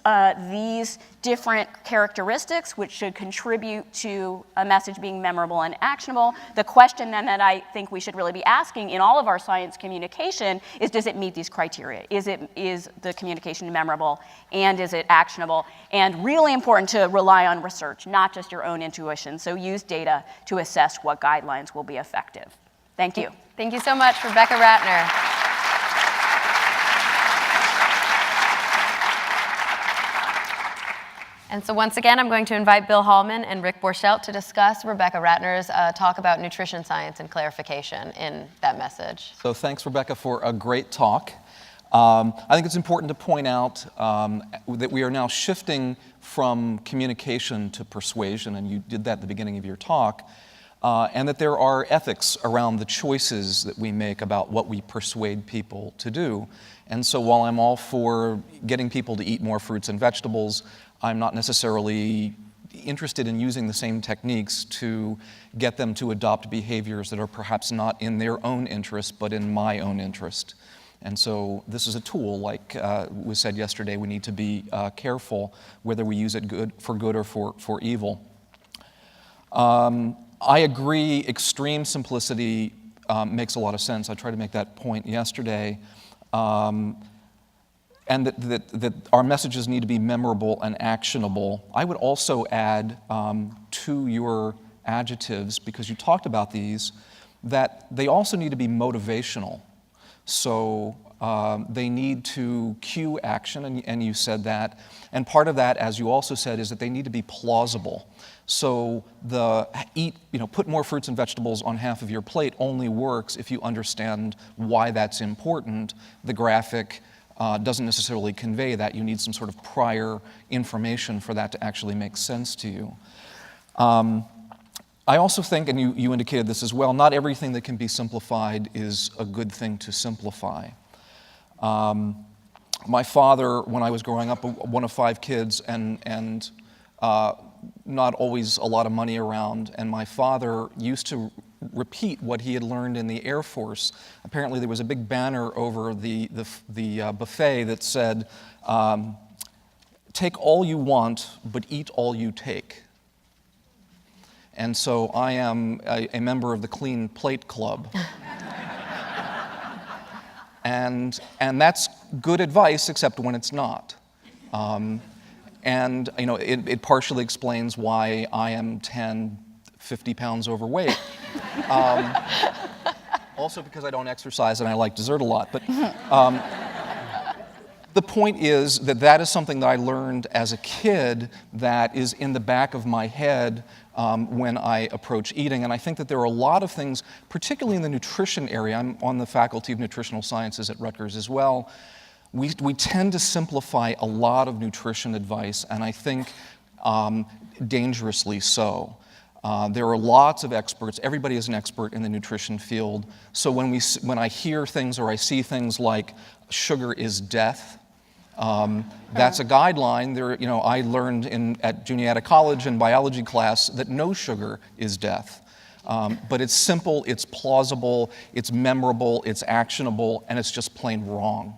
these different characteristics, which should contribute to a message being memorable and actionable. The question then that I think we should really be asking in all of our science communication is, does it meet these criteria? Is the communication memorable, and is it actionable? And really important to rely on research, not just your own intuition. So use data to assess what guidelines will be effective. Thank you. Thank you so much, Rebecca Ratner. And so once again, I'm going to invite Bill Hallman and Rick Borchelt to discuss Rebecca Ratner's talk about nutrition science and clarification in that message. So thanks, Rebecca, for a great talk. I think it's important to point out that we are now shifting from communication to persuasion, and you did that at the beginning of your talk, and that there are ethics around the choices that we make about what we persuade people to do. And so while I'm all for getting people to eat more fruits and vegetables, I'm not necessarily interested in using the same techniques to get them to adopt behaviors that are perhaps not in their own interest, but in my own interest. And so this is a tool, like was said yesterday, we need to be careful whether we use it for good or for evil. I agree, extreme simplicity makes a lot of sense. I tried to make that point yesterday. And that our messages need to be memorable and actionable. I would also add to your adjectives, because you talked about these, that they also need to be motivational. So they need to cue action, and you said that. And part of that, as you also said, is that they need to be plausible. So put more fruits and vegetables on half of your plate only works if you understand why that's important. The graphic doesn't necessarily convey that. You need some sort of prior information for that to actually make sense to you. I also think, and you indicated this as well, not everything that can be simplified is a good thing to simplify. My father, when I was growing up, one of 5 kids, and not always a lot of money around, and my father used to repeat what he had learned in the Air Force. Apparently there was a big banner over the buffet that said, take all you want, but eat all you take. And so I am a member of the Clean Plate Club. and that's good advice, except when it's not. And it partially explains why I am 50 pounds overweight. Also because I don't exercise and I like dessert a lot. But the point is that is something that I learned as a kid that is in the back of my head when I approach eating. And I think that there are a lot of things, particularly in the nutrition area. I'm on the Faculty of Nutritional Sciences at Rutgers as well. We tend to simplify a lot of nutrition advice, and I think dangerously so. There are lots of experts. Everybody is an expert in the nutrition field. So when I hear things or I see things like sugar is death, That's a guideline. I learned at Juniata College in biology class that no sugar is death. But it's simple, it's plausible, it's memorable, it's actionable, and it's just plain wrong.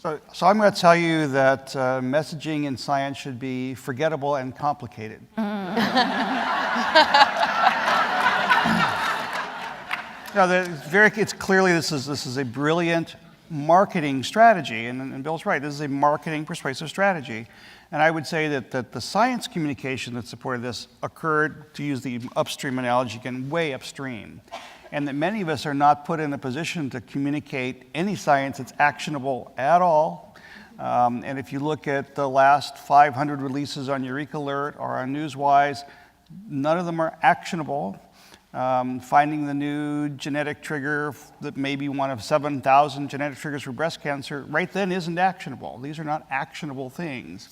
So I'm going to tell you that messaging in science should be forgettable and complicated. It's clearly this is a brilliant marketing strategy, and Bill's right. This is a marketing persuasive strategy, and I would say that the science communication that supported this occurred, to use the upstream analogy again, way upstream, and that many of us are not put in a position to communicate any science that's actionable at all. And if you look at the last 500 releases on Eureka Alert or on Newswise, none of them are actionable. Finding the new genetic trigger that may be one of 7,000 genetic triggers for breast cancer right then isn't actionable. These are not actionable things.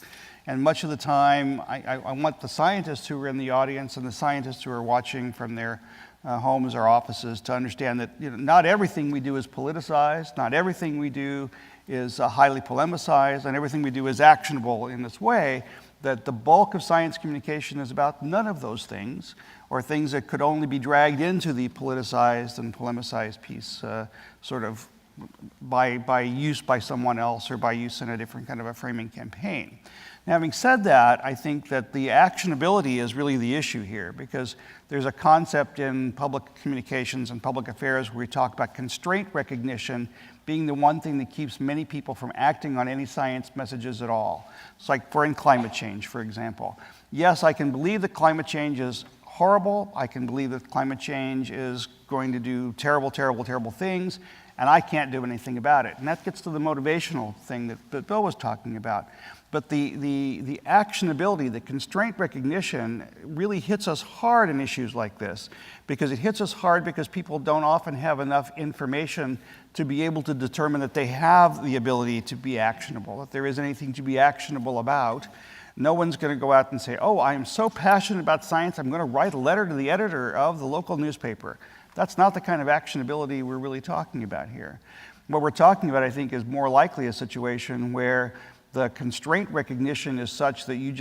And much of the time, I want the scientists who are in the audience and the scientists who are watching from their homes or offices to understand that not everything we do is politicized, not everything we do is highly polemicized, and everything we do is actionable in this way, that the bulk of science communication is about none of those things, or things that could only be dragged into the politicized and polemicized piece sort of by use by someone else or by use in a different kind of a framing campaign. Now, having said that, I think that the actionability is really the issue here, because there's a concept in public communications and public affairs where we talk about constraint recognition being the one thing that keeps many people from acting on any science messages at all. It's like in climate change, for example. Yes, I can believe that climate change is horrible. I can believe that climate change is going to do terrible, terrible, terrible things, and I can't do anything about it. And that gets to the motivational thing that Bill was talking about. But the actionability, the constraint recognition really hits us hard in issues like this, because it hits us hard because people don't often have enough information to be able to determine that they have the ability to be actionable, that there is anything to be actionable about. No one's going to go out and say, oh, I am so passionate about science, I'm going to write a letter to the editor of the local newspaper. That's not the kind of actionability we're really talking about here. What we're talking about, I think, is more likely a situation where the constraint recognition is such that you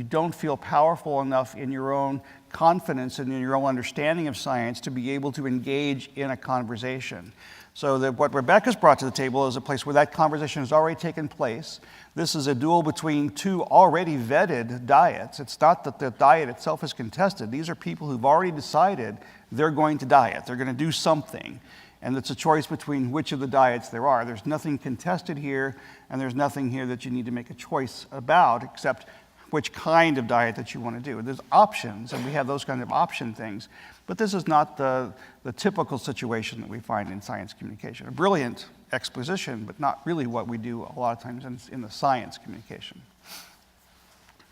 don't feel powerful enough in your own confidence and in your own understanding of science to be able to engage in a conversation. So that what Rebecca's brought to the table is a place where that conversation has already taken place. This is a duel between two already vetted diets. It's not that the diet itself is contested. These are people who've already decided they're going to diet. They're going to do something. And it's a choice between which of the diets there are. There's nothing contested here, and there's nothing here that you need to make a choice about except which kind of diet that you want to do. There's options, and we have those kind of option things. But this is not the typical situation that we find in science communication. A brilliant exposition, but not really what we do a lot of times in the science communication.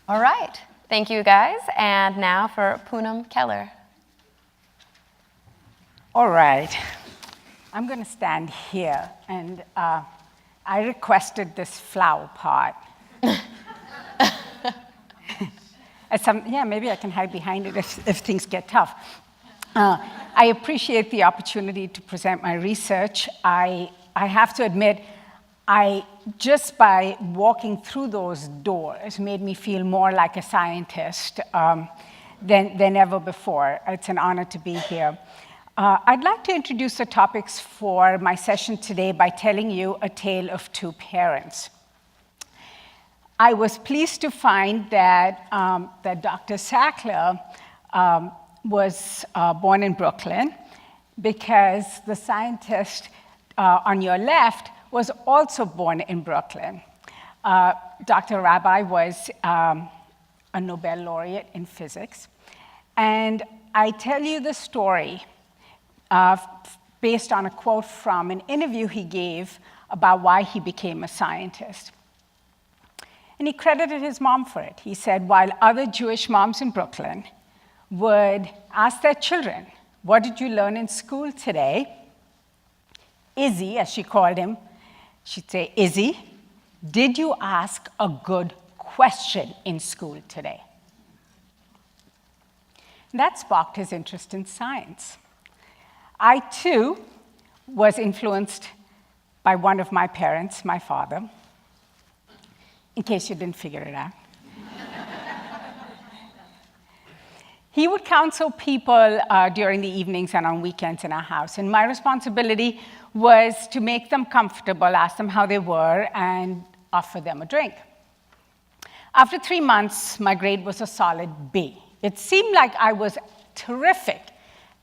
All right. Thank you, guys. And now for Punam Keller. All right. I'm going to stand here, and I requested this flower pot. Maybe I can hide behind it if things get tough. I appreciate the opportunity to present my research. I have to admit, just by walking through those doors made me feel more like a scientist than ever before. It's an honor to be here. I'd like to introduce the topics for my session today by telling you a tale of two parents. I was pleased to find that Dr. Sackler was born in Brooklyn, because the scientist on your left was also born in Brooklyn. Dr. Rabi was a Nobel laureate in physics. And I tell you the story based on a quote from an interview he gave about why he became a scientist. And he credited his mom for it. He said, while other Jewish moms in Brooklyn would ask their children, what did you learn in school today? Izzy, as she called him, she'd say, Izzy, did you ask a good question in school today? And that sparked his interest in science. I, too, was influenced by one of my parents, my father, in case you didn't figure it out. He would counsel people during the evenings and on weekends in our house, and my responsibility was to make them comfortable, ask them how they were, and offer them a drink. After 3 months, my grade was a solid B. It seemed like I was terrific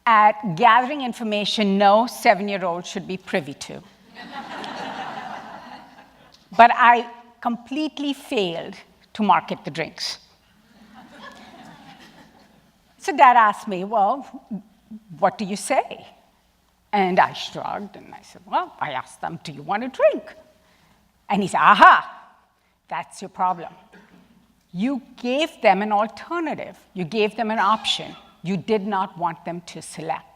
at gathering information no 7-year-old should be privy to. But I completely failed to market the drinks. So Dad asked me, well, what do you say? And I shrugged, and I said, well, I asked them, do you want a drink? And he said, aha, that's your problem. You gave them an alternative. You gave them an option. You did not want them to select.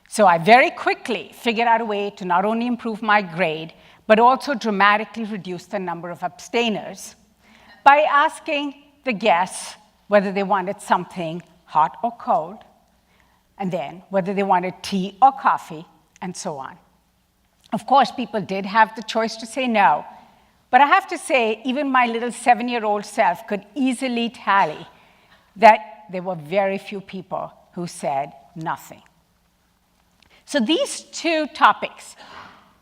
So I very quickly figured out a way to not only improve my grade, but also dramatically reduce the number of abstainers by asking the guests whether they wanted something hot or cold, and then whether they wanted tea or coffee, and so on. Of course, people did have the choice to say no, but I have to say, even my little 7-year-old self could easily tally that there were very few people who said nothing. So these two topics,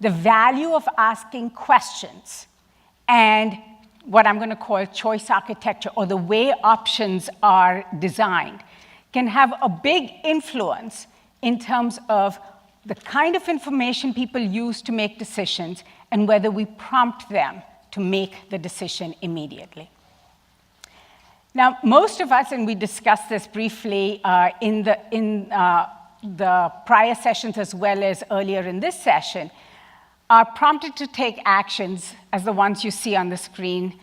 the value of asking questions and what I'm going to call choice architecture, or the way options are designed, can have a big influence in terms of the kind of information people use to make decisions and whether we prompt them to make the decision immediately. Now, most of us, and we discussed this briefly in the prior sessions as well as earlier in this session, are prompted to take actions as the ones you see on the screen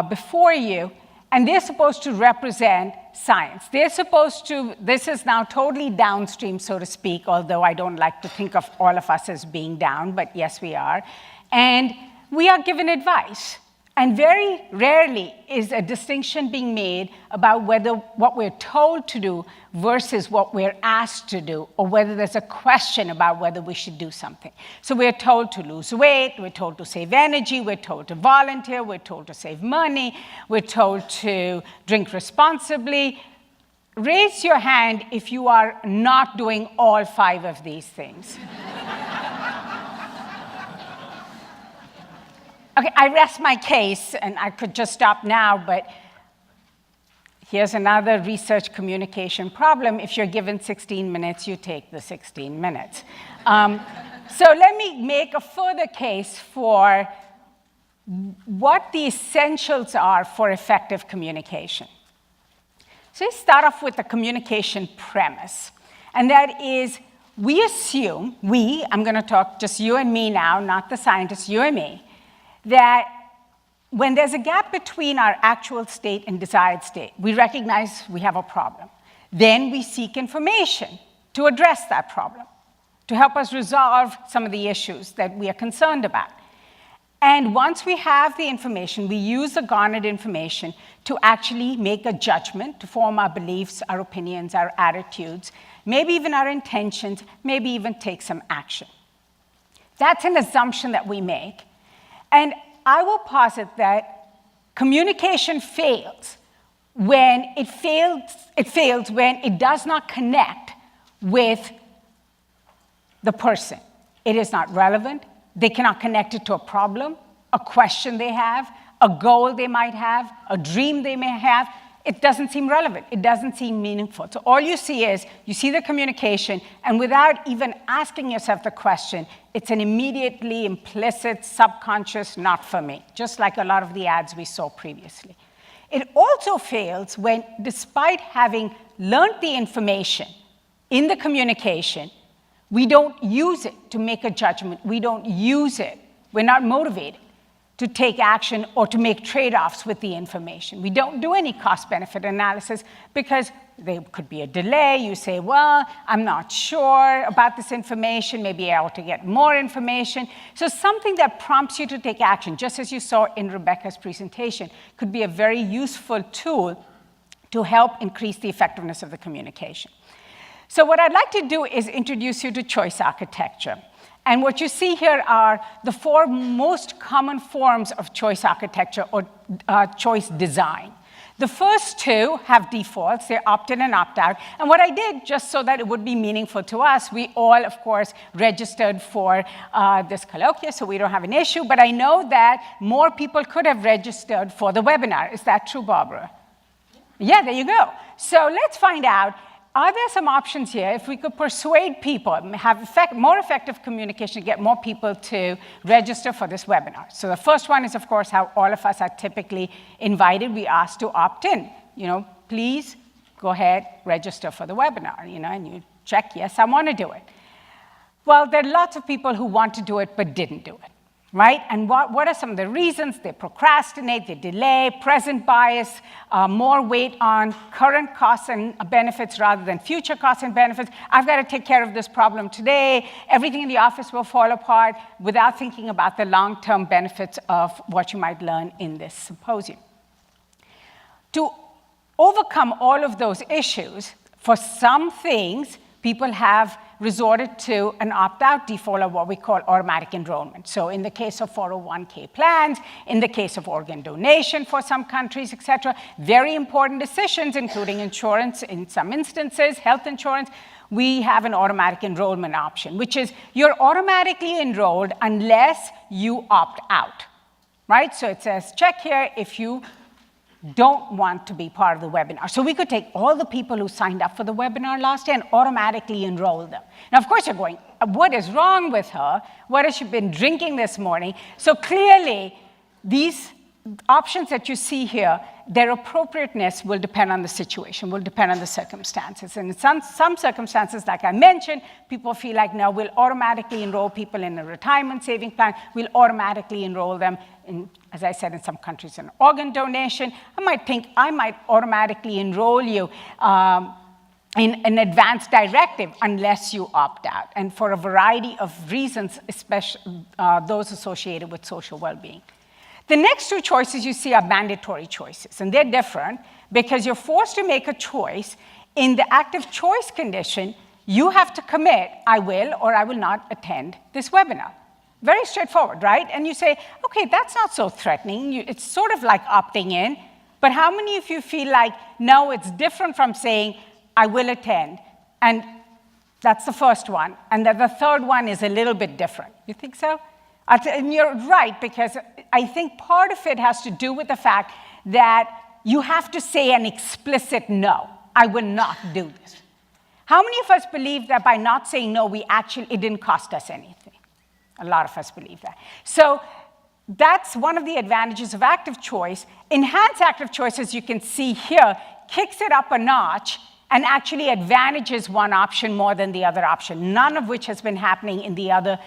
before you, and they're supposed to represent science. They're supposed to, this is now totally downstream, so to speak, although I don't like to think of all of us as being down, but yes, we are. And we are given advice. And very rarely is a distinction being made about whether what we're told to do versus what we're asked to do, or whether there's a question about whether we should do something. So we're told to lose weight, we're told to save energy, we're told to volunteer, we're told to save money, we're told to drink responsibly. Raise your hand if you are not doing all 5 of these things. Okay, I rest my case, and I could just stop now, but here's another research communication problem. If you're given 16 minutes, you take the 16 minutes. So let me make a further case for what the essentials are for effective communication. So let's start off with the communication premise, and that is we assume, I'm going to talk just you and me now, not the scientists, you and me, that when there's a gap between our actual state and desired state, we recognize we have a problem. Then we seek information to address that problem, to help us resolve some of the issues that we are concerned about. And once we have the information, we use the garnered information to actually make a judgment, to form our beliefs, our opinions, our attitudes, maybe even our intentions, maybe even take some action. That's an assumption that we make. And I will posit that communication fails when it fails when it does not connect with the person. It is not relevant. They cannot connect it to a problem, a question they have, a goal they might have, a dream they may have. It doesn't seem relevant. It doesn't seem meaningful. So all you see is, you see the communication, and without even asking yourself the question, it's an immediately implicit, subconscious, not for me, just like a lot of the ads we saw previously. It also fails when, despite having learned the information in the communication, we don't use it to make a judgment. We don't use it. We're not motivated to take action or to make trade-offs with the information. We don't do any cost-benefit analysis because there could be a delay. You say, well, I'm not sure about this information. Maybe I ought to get more information. So something that prompts you to take action, just as you saw in Rebecca's presentation, could be a very useful tool to help increase the effectiveness of the communication. So what I'd like to do is introduce you to choice architecture. And what you see here are the 4 most common forms of choice architecture or choice design. The first 2 have defaults. They're opt-in and opt-out. And what I did, just so that it would be meaningful to us, we all, of course, registered for this Colloquia, so we don't have an issue. But I know that more people could have registered for the webinar. Is that true, Barbara? Yeah, there you go. So let's find out, are there some options here if we could persuade people, have more effective communication, get more people to register for this webinar? So the first one is, of course, how all of us are typically invited. We ask to opt in. Please go ahead, register for the webinar, and you check, yes, I want to do it. Well, there are lots of people who want to do it but didn't do it. Right? And what are some of the reasons? They procrastinate, they delay, present bias, more weight on current costs and benefits rather than future costs and benefits. I've got to take care of this problem today. Everything in the office will fall apart without thinking about the long-term benefits of what you might learn in this symposium. To overcome all of those issues, for some things, people have resorted to an opt-out default, or what we call automatic enrollment. So in the case of 401k plans, in the case of organ donation for some countries, et cetera, very important decisions, including insurance in some instances, health insurance, we have an automatic enrollment option, which is you're automatically enrolled unless you opt out, right? So it says, check here if you don't want to be part of the webinar. So we could take all the people who signed up for the webinar last year and automatically enroll them. Now, of course, you're going, what is wrong with her? What has she been drinking this morning? So clearly, these options that you see here, their appropriateness will depend on the situation, will depend on the circumstances. And in some circumstances, like I mentioned, people feel like, no, we'll automatically enroll people in a retirement saving plan. We'll automatically enroll them in, as I said, in some countries, in organ donation. I might think I might automatically enroll you in an advance directive unless you opt out, and for a variety of reasons, especially those associated with social well-being. The next 2 choices you see are mandatory choices, and they're different because you're forced to make a choice. In the active choice condition, you have to commit, I will or I will not attend this webinar. Very straightforward, right? And you say, okay, that's not so threatening. It's sort of like opting in, but how many of you feel like, no, it's different from saying, I will attend? And that's the first one. And then the third one is a little bit different. You think so? And you're right, because I think part of it has to do with the fact that you have to say an explicit no. I will not do this. How many of us believe that by not saying no, it didn't cost us anything? A lot of us believe that. So that's one of the advantages of active choice. Enhanced active choice, as you can see here, kicks it up a notch and actually advantages one option more than the other option, none of which has been happening in the other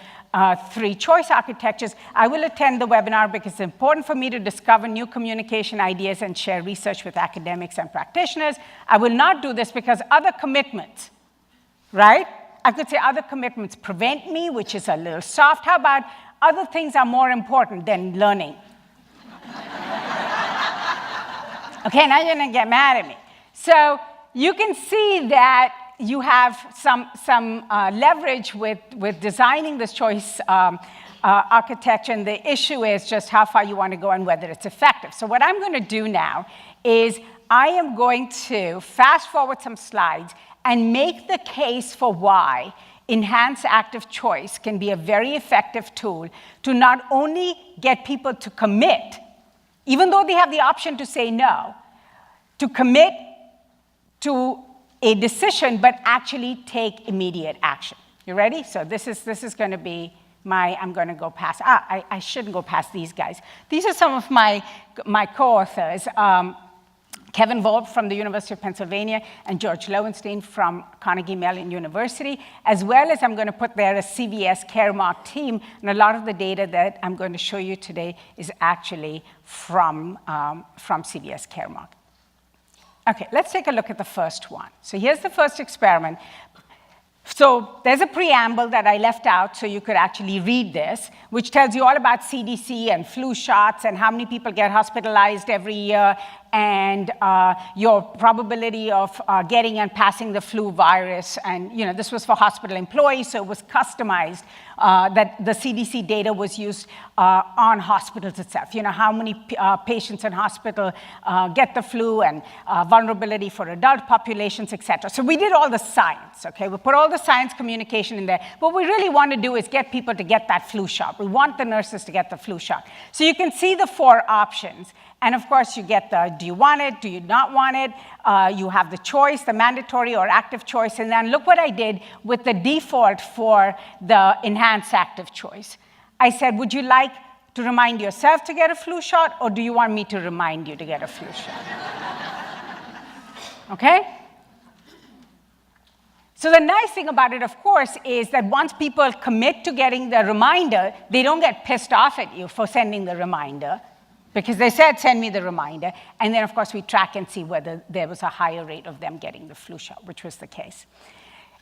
3 choice architectures. I will attend the webinar because it's important for me to discover new communication ideas and share research with academics and practitioners. I will not do this because other commitments, right? I could say other commitments prevent me, which is a little soft. How about other things are more important than learning? Okay, now you're going to get mad at me. So you can see that you have some leverage with designing this choice architecture, and the issue is just how far you want to go and whether it's effective. So what I'm going to do now is I am going to fast forward some slides and make the case for why enhanced active choice can be a very effective tool to not only get people to commit, even though they have the option to say no, to commit to a decision, but actually take immediate action. You ready? So this is going to be I'm going to go past, I shouldn't go past these guys. These are some of my co-authors, Kevin Volp from the University of Pennsylvania and George Lowenstein from Carnegie Mellon University, as well as I'm going to put there a CVS Caremark team, and a lot of the data that I'm going to show you today is actually from CVS Caremark. Okay, let's take a look at the first one. So here's the first experiment. So there's a preamble that I left out so you could actually read this, which tells you all about CDC and flu shots and how many people get hospitalized every year and your probability of getting and passing the flu virus. And this was for hospital employees, so it was customized that the CDC data was used on hospitals itself. How many patients in hospital get the flu, and vulnerability for adult populations, et cetera. So we did all the science, okay? We put all the science communication in there. What we really want to do is get people to get that flu shot. We want the nurses to get the flu shot. So you can see the 4 options. And of course, you get the, do you want it, do you not want it? You have the choice, the mandatory or active choice. And then look what I did with the default for the enhanced active choice. I said, would you like to remind yourself to get a flu shot, or do you want me to remind you to get a flu shot? Okay? So the nice thing about it, of course, is that once people commit to getting the reminder, they don't get pissed off at you for sending the reminder, because they said, send me the reminder. And then, of course, we track and see whether there was a higher rate of them getting the flu shot, which was the case.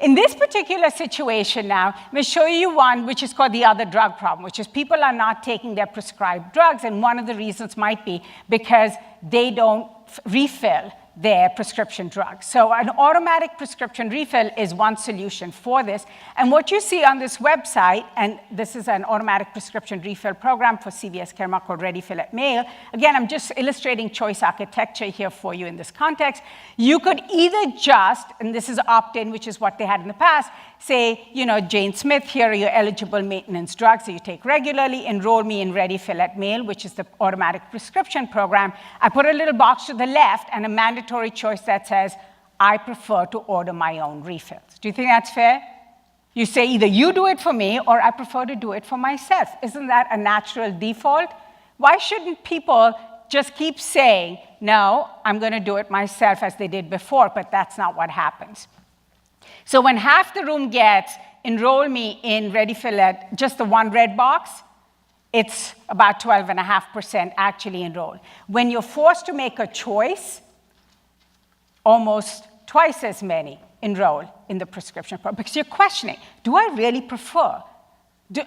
In this particular situation now, I'm going to show you one which is called the other drug problem, which is people are not taking their prescribed drugs. And one of the reasons might be because they don't refill their prescription drugs. So an automatic prescription refill is one solution for this. And what you see on this website, and this is an automatic prescription refill program for CVS Caremark called ReadyFill at Mail. Again, I'm just illustrating choice architecture here for you in this context. You could either just, and this is opt-in, which is what they had in the past, say, Jane Smith, here are your eligible maintenance drugs that you take regularly. Enroll me in ReadyFill at Mail, which is the automatic prescription program. I put a little box to the left and a mandatory choice that says, I prefer to order my own refills. Do you think that's fair? You say either you do it for me or I prefer to do it for myself. Isn't that a natural default? Why shouldn't people just keep saying, no, I'm going to do it myself as they did before, but that's not what happens. So when half the room gets enroll me in ReadyFill at just the one red box, it's about 12.5% actually enroll. When you're forced to make a choice, almost twice as many enroll in the prescription program, because you're questioning, do I really prefer?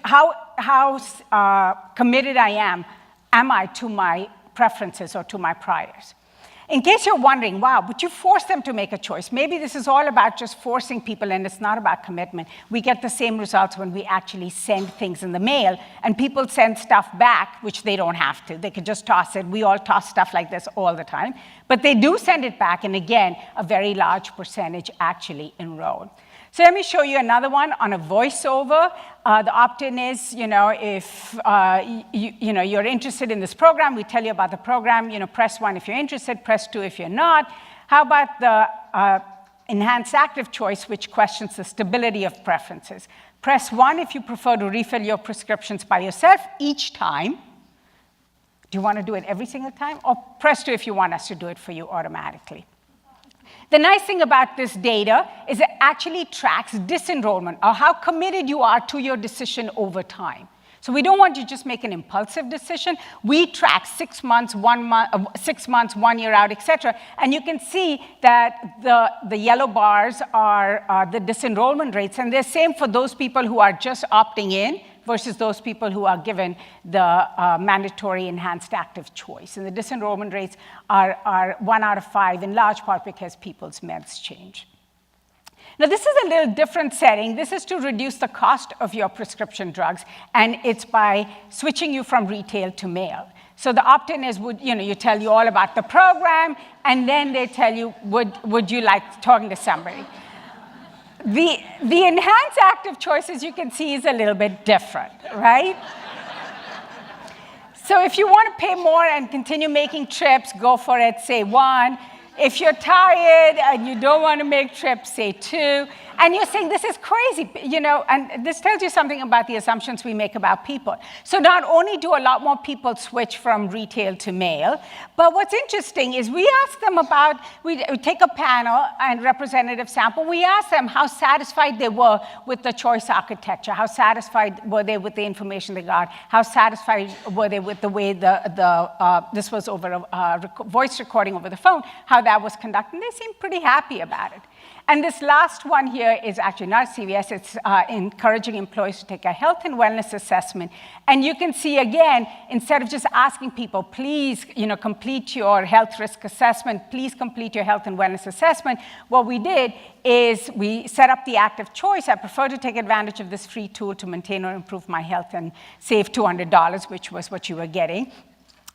How committed am I to my preferences or to my priors? In case you're wondering, wow, but you force them to make a choice. Maybe this is all about just forcing people, and it's not about commitment. We get the same results when we actually send things in the mail, and people send stuff back, which they don't have to. They could just toss it. We all toss stuff like this all the time. But they do send it back, and again, a very large percentage actually enroll. So let me show you another one on a voiceover. The opt-in is, if you're interested in this program, we tell you about the program. Press 1 if you're interested, press 2 if you're not. How about the enhanced active choice, which questions the stability of preferences? Press 1 if you prefer to refill your prescriptions by yourself each time. Do you want to do it every single time? Or press 2 if you want us to do it for you automatically. The nice thing about this data is it actually tracks disenrollment, or how committed you are to your decision over time. So we don't want you to just make an impulsive decision. We track 6 months, 1 month, 6 months, 1 year out, et cetera. And you can see that the yellow bars are the disenrollment rates. And they're same for those people who are just opting in versus those people who are given the mandatory enhanced active choice. And the disenrollment rates are 1 out of 5, in large part because people's meds change. Now, this is a little different setting. This is to reduce the cost of your prescription drugs, and it's by switching you from retail to mail. So the opt-in is, you tell you all about the program, and then they tell you, would you like talking to somebody? The enhanced active choice, as you can see, is a little bit different, right? So if you want to pay more and continue making trips, go for it, say 1. If you're tired and you don't want to make trips, say 2. And you're saying, this is crazy, and this tells you something about the assumptions we make about people. So not only do a lot more people switch from retail to mail, but what's interesting is we ask them about, we take a panel and representative sample, we ask them how satisfied they were with the choice architecture, how satisfied were they with the information they got, how satisfied were they with the way this was over a voice recording over the phone, how that was conducted, and they seem pretty happy about it. And this last one here here is actually not CVS, it's encouraging employees to take a health and wellness assessment. And you can see again, instead of just asking people, please complete your health risk assessment, please complete your health and wellness assessment, what we did is we set up the active choice. I prefer to take advantage of this free tool to maintain or improve my health and save $200, which was what you were getting.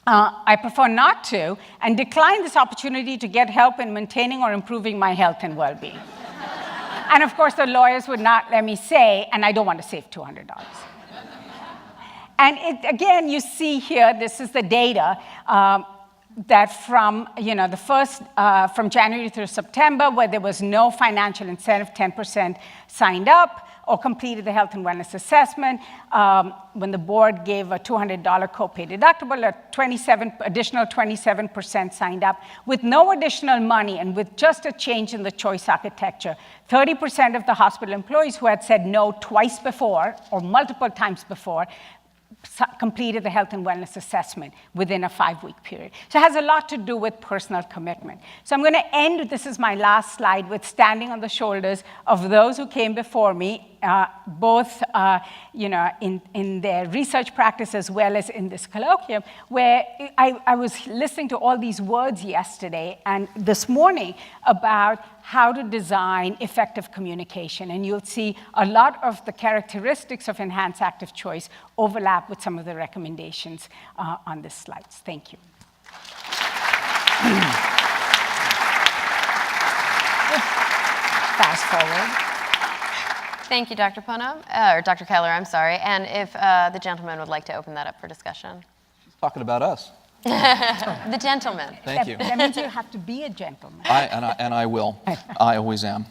I prefer not to, and decline this opportunity to get help in maintaining or improving my health and well-being. And of course, the lawyers would not let me say, and I don't want to save $200. And again, you see here, this is the data that from the first, from January through September, where there was no financial incentive, 10% signed up or completed the health and wellness assessment. When the board gave a $200 copay deductible, additional 27% signed up. With no additional money and with just a change in the choice architecture, 30% of the hospital employees who had said no twice before or multiple times before completed the health and wellness assessment within a 5-week period. So it has a lot to do with personal commitment. So I'm going to end, this is my last slide, with standing on the shoulders of those who came before me, both in their research practice as well as in this colloquium, where I was listening to all these words yesterday and this morning about how to design effective communication. And you'll see a lot of the characteristics of enhanced active choice overlap with some of the recommendations on this slides. Thank you. Fast forward. Thank you, Dr. Punam, or Dr. Keller, I'm sorry. And if the gentleman would like to open that up for discussion. She's talking about us. The gentleman. Thank you. That means you have to be a gentleman. I will. I always am.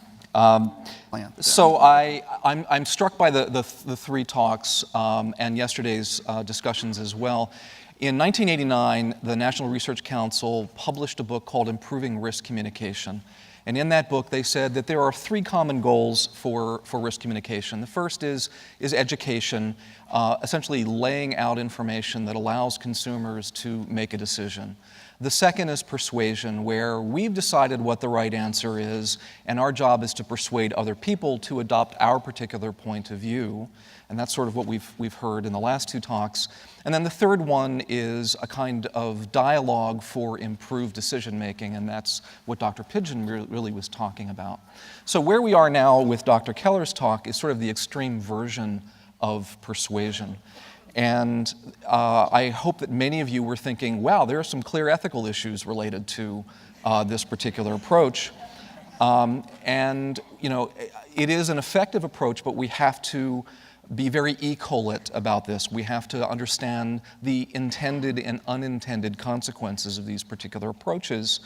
So I'm struck by the three talks and yesterday's discussions as well. In 1989, the National Research Council published a book called Improving Risk Communication. And in that book, they said that there are three common goals for risk communication. The first is education, essentially laying out information that allows consumers to make a decision. The second is persuasion, where we've decided what the right answer is, and our job is to persuade other people to adopt our particular point of view. And that's sort of what we've heard in the last two talks. And then the third one is a kind of dialogue for improved decision-making, and that's what Dr. Pidgeon really was talking about. So where we are now with Dr. Keller's talk is sort of the extreme version of persuasion. And I hope that many of you were thinking, wow, there are some clear ethical issues related to this particular approach. And it is an effective approach, but we have to be very ecolate about this. We have to understand the intended and unintended consequences of these particular approaches.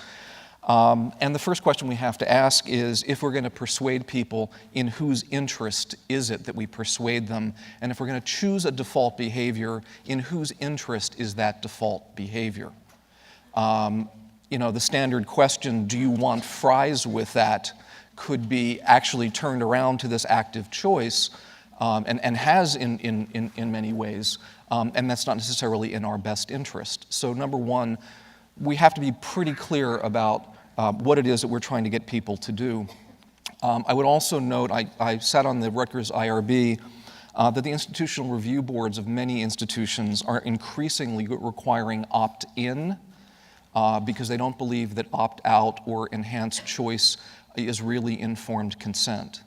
And the first question we have to ask is, if we're going to persuade people, in whose interest is it that we persuade them? And if we're going to choose a default behavior, in whose interest is that default behavior? The standard question, do you want fries with that, could be actually turned around to this active choice, and has in many ways, and that's not necessarily in our best interest. So number one, we have to be pretty clear about what it is that we're trying to get people to do. I would also note, I sat on the Rutgers IRB, that the institutional review boards of many institutions are increasingly requiring opt-in because they don't believe that opt-out or enhanced choice is really informed consent.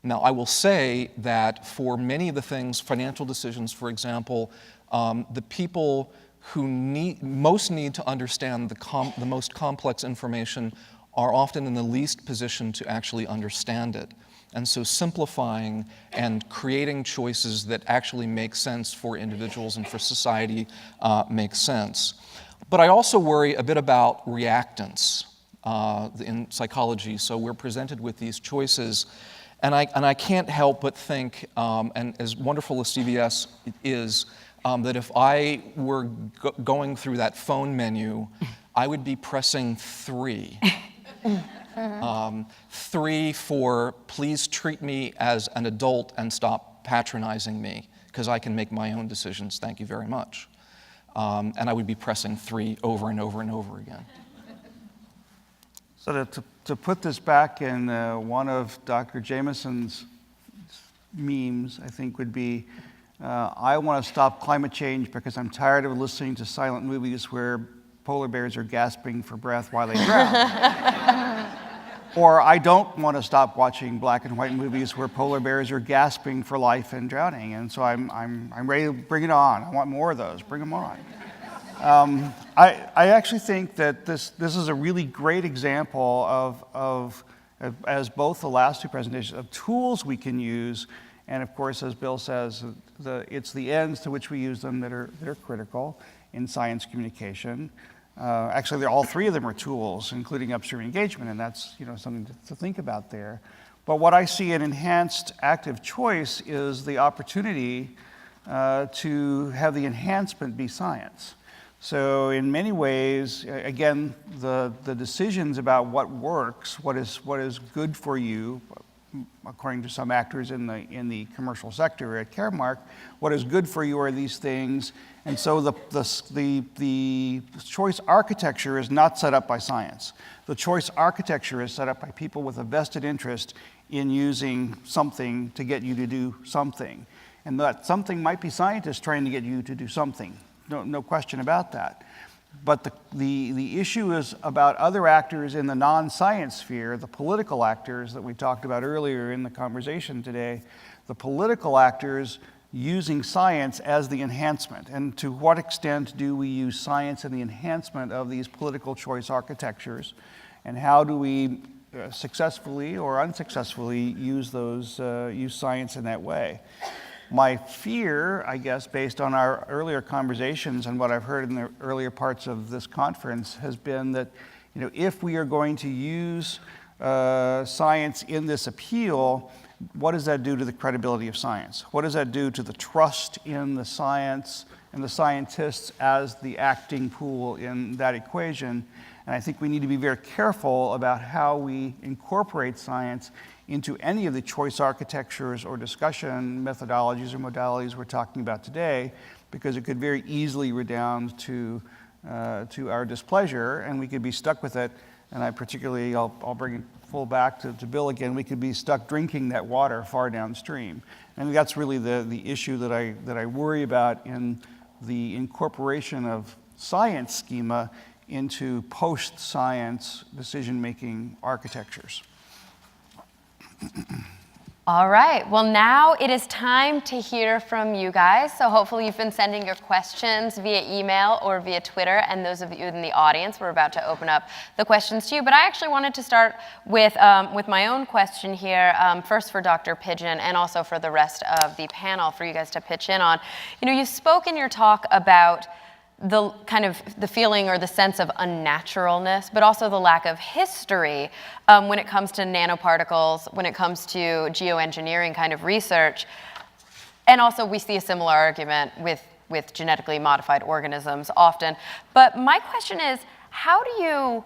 Now, I will say that for many of the things, financial decisions, for example, the people who most need to understand the most complex information are often in the least position to actually understand it. And so simplifying and creating choices that actually make sense for individuals and for society makes sense. But I also worry a bit about reactance in psychology. So we're presented with these choices, and I can't help but think, and as wonderful as CVS is, that if I were going through that phone menu, I would be pressing 3. 3 for please treat me as an adult and stop patronizing me, because I can make my own decisions, thank you very much. And I would be pressing 3 over and over and over again. So to put this back in one of Dr. Jameson's memes, I think would be, I want to stop climate change because I'm tired of listening to silent movies where polar bears are gasping for breath while they drown. Or I don't want to stop watching black and white movies where polar bears are gasping for life and drowning. And so I'm ready to bring it on. I want more of those. Bring them on. I actually think that this is a really great example of, as both the last two presentations, of tools we can use. And of course, as Bill says, it's the ends to which we use them that are critical in science communication. Actually, all three of them are tools, including upstream engagement, and that's something to think about there. But what I see in enhanced active choice is the opportunity to have the enhancement be science. So in many ways, again, the decisions about what works, what is good for you, according to some actors in the commercial sector at Caremark, what is good for you are these things. And so the choice architecture is not set up by science. The choice architecture is set up by people with a vested interest in using something to get you to do something. And that something might be scientists trying to get you to do something. No question about that. But the issue is about other actors in the non-science sphere, the political actors that we talked about earlier in the conversation today, the political actors using science as the enhancement. And to what extent do we use science in the enhancement of these political choice architectures? And how do we successfully or unsuccessfully use science in that way? My fear, I guess, based on our earlier conversations and what I've heard in the earlier parts of this conference, has been that if we are going to use science in this appeal, what does that do to the credibility of science? What does that do to the trust in the science and the scientists as the acting pool in that equation? And I think we need to be very careful about how we incorporate science into any of the choice architectures or discussion methodologies or modalities we're talking about today, because it could very easily redound to our displeasure, and we could be stuck with it. And I'll bring it full back to Bill again. We could be stuck drinking that water far downstream, and that's really the issue that I worry about in the incorporation of science schema into post-science decision-making architectures. All right, well now it is time to hear from you guys. So hopefully you've been sending your questions via email or via Twitter, and those of you in the audience, we're about to open up the questions to you. But I actually wanted to start with my own question here, first for Dr. Pidgeon and also for the rest of the panel for you guys to pitch in on. You spoke in your talk about the kind of the feeling or the sense of unnaturalness, but also the lack of history when it comes to nanoparticles, when it comes to geoengineering kind of research. And also we see a similar argument with genetically modified organisms often. But my question is, how do you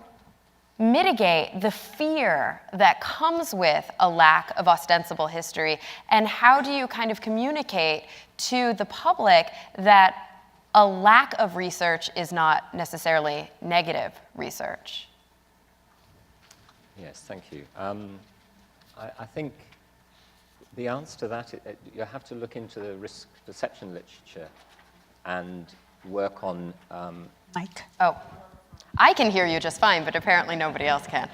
mitigate the fear that comes with a lack of ostensible history? And how do you kind of communicate to the public that a lack of research is not necessarily negative research? Yes, thank you. I think the answer to that, you have to look into the risk perception literature and work on... Mike? Oh, I can hear you just fine, but apparently nobody else can.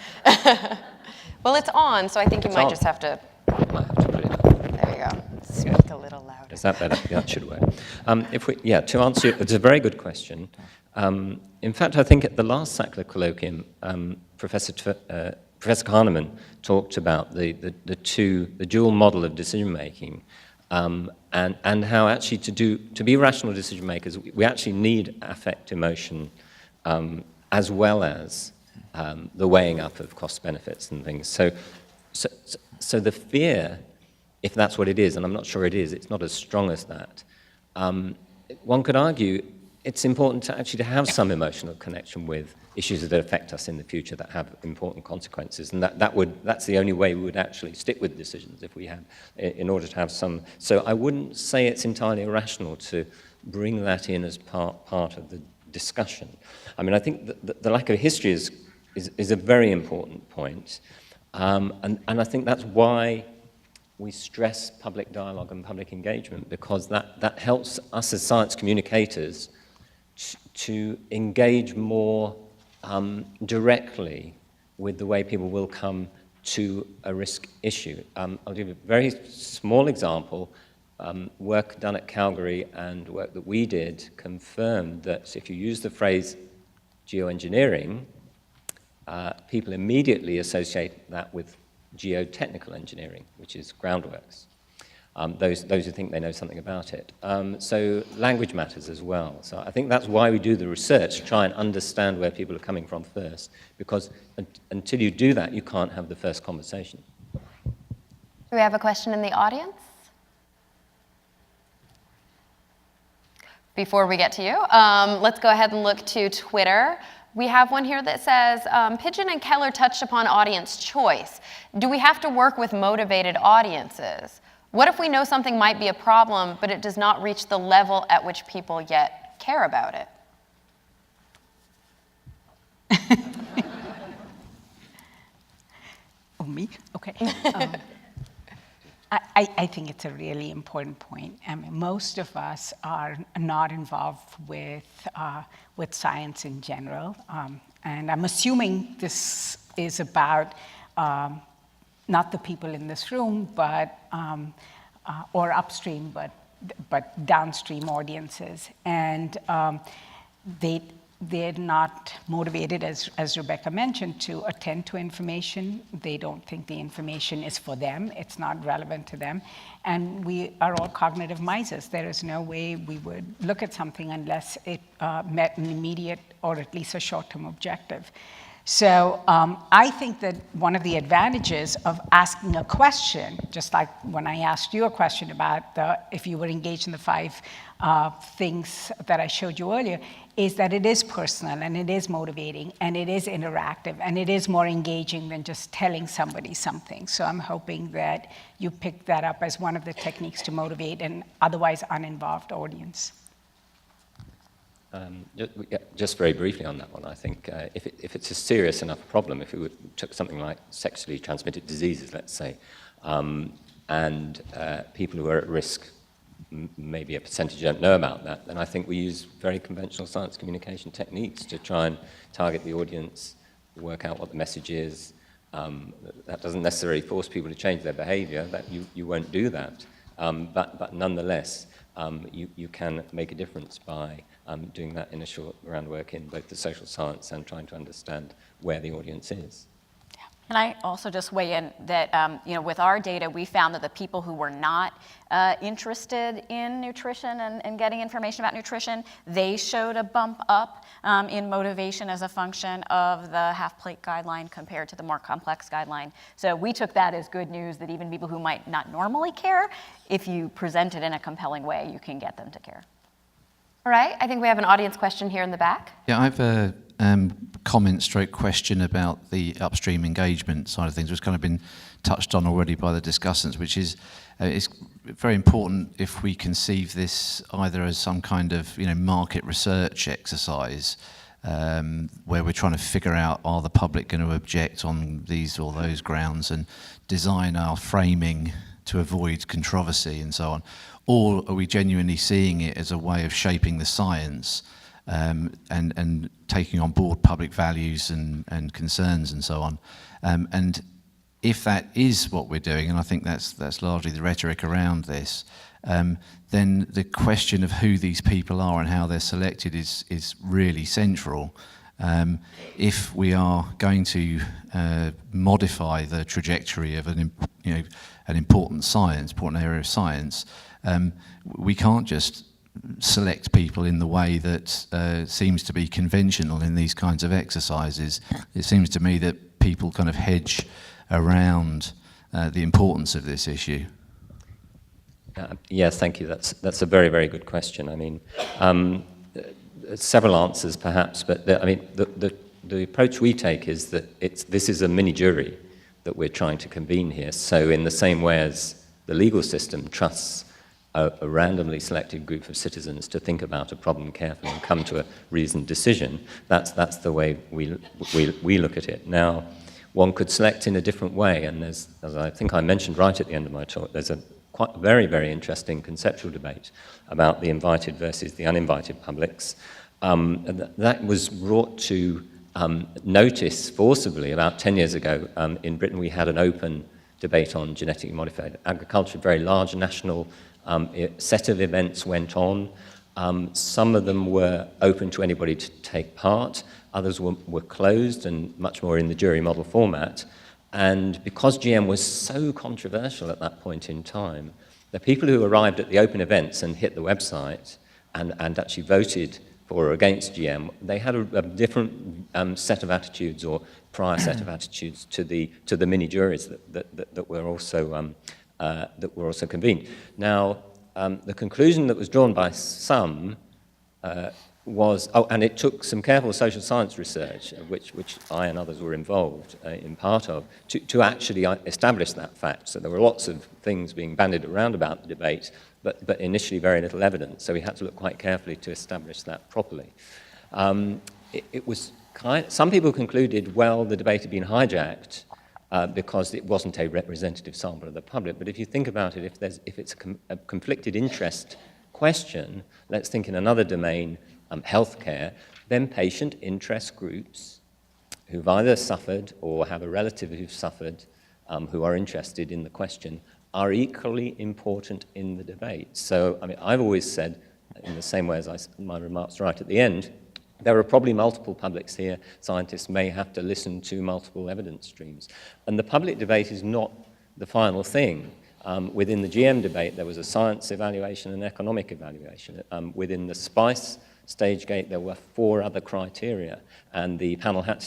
Well, it's on, so I think you might just have to... I might have to put it up. There you go. Speak a little louder. Is that better? Yeah, that should work. To answer you, it's a very good question. In fact, I think at the last Sackler Colloquium, Professor Hallman talked about the dual model of decision making, and how actually to be rational decision makers, we actually need affect, emotion, as well as the weighing up of cost benefits and things. So the fear, if that's what it is, and I'm not sure it is, it's not as strong as that. One could argue it's important to actually have some emotional connection with issues that affect us in the future that have important consequences, and that's the only way we would actually stick with decisions if we have, in order to have some. So I wouldn't say it's entirely irrational to bring that in as part of the discussion. I mean, I think the lack of history is is a very important point. And I think that's why we stress public dialogue and public engagement, because that helps us as science communicators to engage more directly with the way people will come to a risk issue. I'll give you a very small example. Work done at Calgary and work that we did confirmed that if you use the phrase geoengineering, people immediately associate that with geotechnical engineering, which is groundworks. Those who think they know something about it. So language matters as well. So I think that's why we do the research, to try and understand where people are coming from first, because until you do that, you can't have the first conversation. Do we have a question in the audience? Before we get to you, let's go ahead and look to Twitter. We have one here that says, Pidgeon and Keller touched upon audience choice. Do we have to work with motivated audiences? What if we know something might be a problem, but it does not reach the level at which people yet care about it? Oh, me? Okay. I think it's a really important point. I mean, most of us are not involved with science in general. And I'm assuming this is about not the people in this room, but or upstream, but downstream audiences. And they're not motivated, as Rebecca mentioned, to attend to information. They don't think the information is for them. It's not relevant to them. And we are all cognitive misers. There is no way we would look at something unless it met an immediate or at least a short-term objective. So I think that one of the advantages of asking a question, just like when I asked you a question about if you were engaged in the 5 things that I showed you earlier, is that it is personal and it is motivating and it is interactive and it is more engaging than just telling somebody something. So I'm hoping that you pick that up as one of the techniques to motivate an otherwise uninvolved audience. Just very briefly on that one, I think if it's a serious enough problem, if we took something like sexually transmitted diseases, let's say, and people who are at risk, maybe a percentage don't know about that, then I think we use very conventional science communication techniques to try and target the audience, work out what the message is. That doesn't necessarily force people to change their behavior, that you won't do that. But nonetheless, you can make a difference by doing that in a short groundwork in both the social science and trying to understand where the audience is. Can I also just weigh in that, with our data, we found that the people who were not interested in nutrition and getting information about nutrition, they showed a bump up in motivation as a function of the half-plate guideline compared to the more complex guideline. So we took that as good news that even people who might not normally care, if you present it in a compelling way, you can get them to care. All right, I think we have an audience question here in the back. Yeah, I have a comment/question about the upstream engagement side of things, which has kind of been touched on already by the discussants, which is it's very important if we conceive this either as some kind of market research exercise where we're trying to figure out, are the public going to object on these or those grounds, and design our framing to avoid controversy and so on, or are we genuinely seeing it as a way of shaping the science and taking on board public values and concerns and so on. And if that is what we're doing, and I think that's largely the rhetoric around this, then the question of who these people are and how they're selected is really central. If we are going to modify the trajectory of an important area of science, we can't just select people in the way that seems to be conventional in these kinds of exercises. It seems to me that people kind of hedge around the importance of this issue. Yes, thank you. That's a very, very good question. I mean, several answers perhaps, but the approach we take is that this is a mini jury that we're trying to convene here. So in the same way as the legal system trusts a randomly selected group of citizens to think about a problem carefully and come to a reasoned decision. That's the way we look at it. Now, one could select in a different way, and there's, as I think I mentioned right at the end of my talk, there's a very, very interesting conceptual debate about the invited versus the uninvited publics. That was brought to notice forcibly about 10 years ago. In Britain, we had an open debate on genetically modified agriculture. A very large national set of events went on. Some of them were open to anybody to take part. Others were closed and much more in the jury model format. And because GM was so controversial at that point in time, the people who arrived at the open events and hit the website and actually voted for or against GM, they had a different set of attitudes or prior set of attitudes to the mini juries that were also convened. Now, the conclusion that was drawn by some was, and it took some careful social science research, which I and others were involved in part of, to actually establish that fact. So there were lots of things being bandied around about the debate, but initially very little evidence. So we had to look quite carefully to establish that properly. It was some people concluded, well, the debate had been hijacked because it wasn't a representative sample of the public. But if you think about it, if it's a conflicted interest question, let's think in another domain, healthcare, then patient interest groups who've either suffered or have a relative who've suffered who are interested in the question are equally important in the debate. So, I mean, I've always said, in the same way as my remarks right at the end, there are probably multiple publics here. Scientists may have to listen to multiple evidence streams. And the public debate is not the final thing. Within the GM debate, there was a science evaluation and economic evaluation. Within the SPICE stage gate, there were 4 other criteria, and the panel had,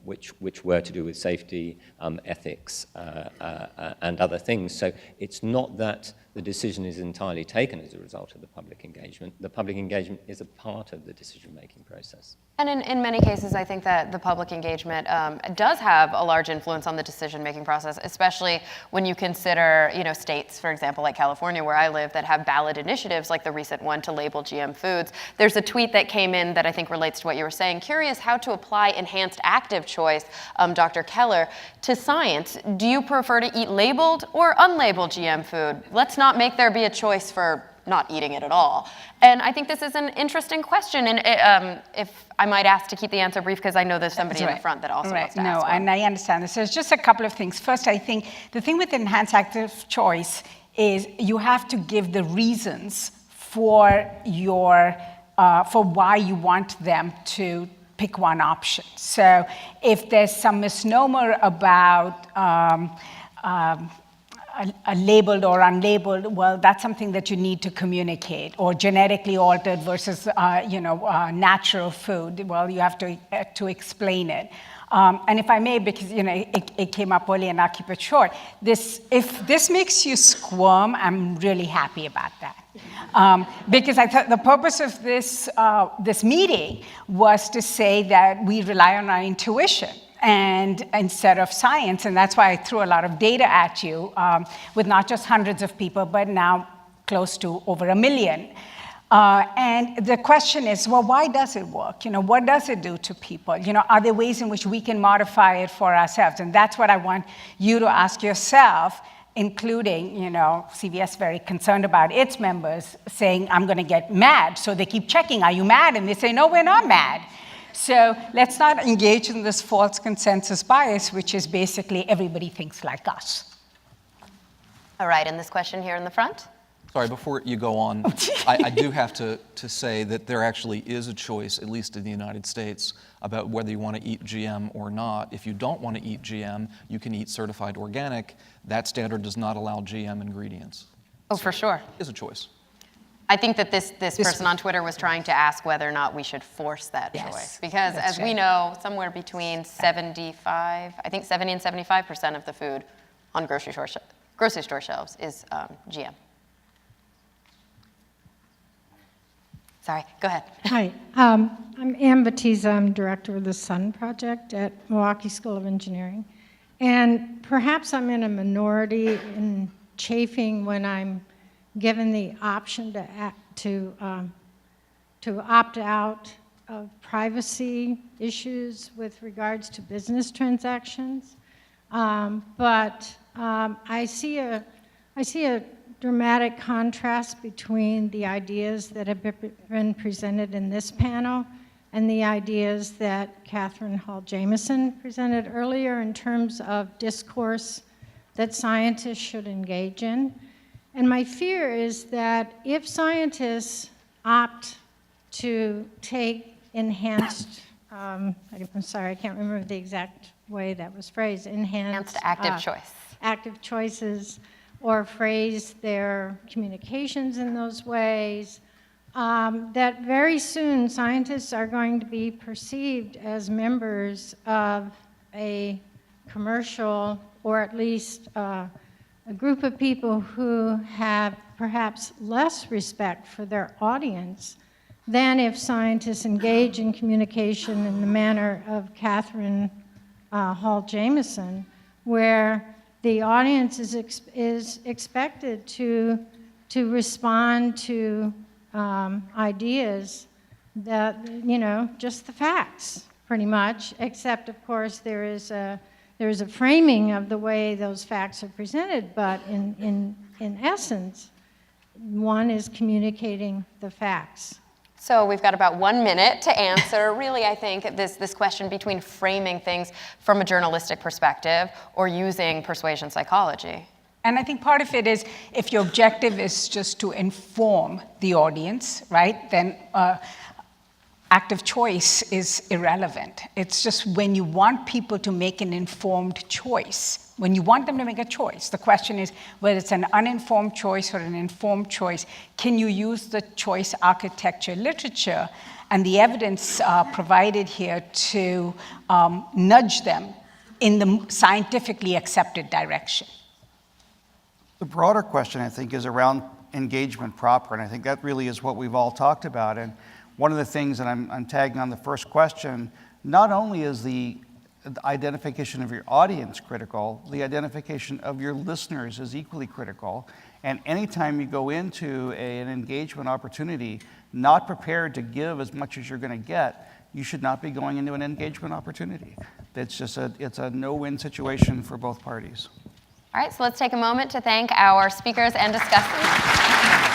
which were to do with safety, ethics, and other things. So it's not that the decision is entirely taken as a result of the public engagement. The public engagement is a part of the decision-making process. And in many cases, I think that the public engagement does have a large influence on the decision-making process, especially when you consider, states, for example, like California, where I live, that have ballot initiatives, like the recent one to label GM foods. There's a tweet that came in that I think relates to what you were saying. Curious how to apply enhanced active choice, Dr. Keller, to science. Do you prefer to eat labeled or unlabeled GM food? Let's not make there be a choice for not eating it at all. And I think this is an interesting question. And if I might ask to keep the answer brief, because I know there's somebody in the front that also wants to ask one. And I understand this. There's just a couple of things. First, I think the thing with enhanced active choice is you have to give the reasons for why you want them to pick one option. So if there's some misnomer about a labeled or unlabeled, well, that's something that you need to communicate. Or genetically altered versus, natural food. Well, you have to explain it. And if I may, because it came up earlier, and I'll keep it short. If this makes you squirm, I'm really happy about that. Because I thought the purpose of this meeting was to say that we rely on our intuition and instead of science, and that's why I threw a lot of data at you with not just hundreds of people, but now close to over 1 million. And the question is, well, why does it work? What does it do to people? Are there ways in which we can modify it for ourselves? And that's what I want you to ask yourself, including, CVS very concerned about its members saying, I'm going to get mad. So they keep checking, are you mad? And they say, no, we're not mad. So let's not engage in this false consensus bias, which is basically everybody thinks like us. All right, and this question here in the front? Sorry, before you go on, I do have to say that there actually is a choice, at least in the United States, about whether you want to eat GM or not. If you don't want to eat GM, you can eat certified organic. That standard does not allow GM ingredients. Oh, for sure. It is a choice. I think that this person on Twitter was trying to ask whether or not we should force that choice. Because as we know, somewhere between 70 and 75% of the food on grocery store shelves is GM. Sorry, go ahead. Hi, I'm Ann Batista. I'm director of the SUN project at Milwaukee School of Engineering. And perhaps I'm in a minority in chafing when I'm given the option to opt out of privacy issues with regards to business transactions. But I see a dramatic contrast between the ideas that have been presented in this panel and the ideas that Catherine Hall-Jameson presented earlier in terms of discourse that scientists should engage in. And my fear is that if scientists opt to take enhanced, I'm sorry, I can't remember the exact way that was phrased, enhanced active choice. Active choices, or phrase their communications in those ways, that very soon scientists are going to be perceived as members of a commercial, or at least a group of people who have perhaps less respect for their audience than if scientists engage in communication in the manner of Catherine Hall-Jameson, where the audience is expected to respond to ideas that, just the facts, pretty much, except, of course, there is a framing of the way those facts are presented, but in essence, one is communicating the facts. So we've got about 1 minute to answer. Really, I think this question between framing things from a journalistic perspective or using persuasion psychology. And I think part of it is, if your objective is just to inform the audience, right, then active choice is irrelevant. It's just when you want people to make an informed choice, when you want them to make a choice, the question is whether it's an uninformed choice or an informed choice, can you use the choice architecture literature and the evidence provided here to nudge them in the scientifically accepted direction? The broader question, I think, is around engagement proper, and I think that really is what we've all talked about. And one of the things that I'm tagging on the first question, not only is the identification of your audience critical, the identification of your listeners is equally critical. And anytime you go into an engagement opportunity not prepared to give as much as you're going to get, you should not be going into an engagement opportunity. It's a no-win situation for both parties. All right, so let's take a moment to thank our speakers and discussants.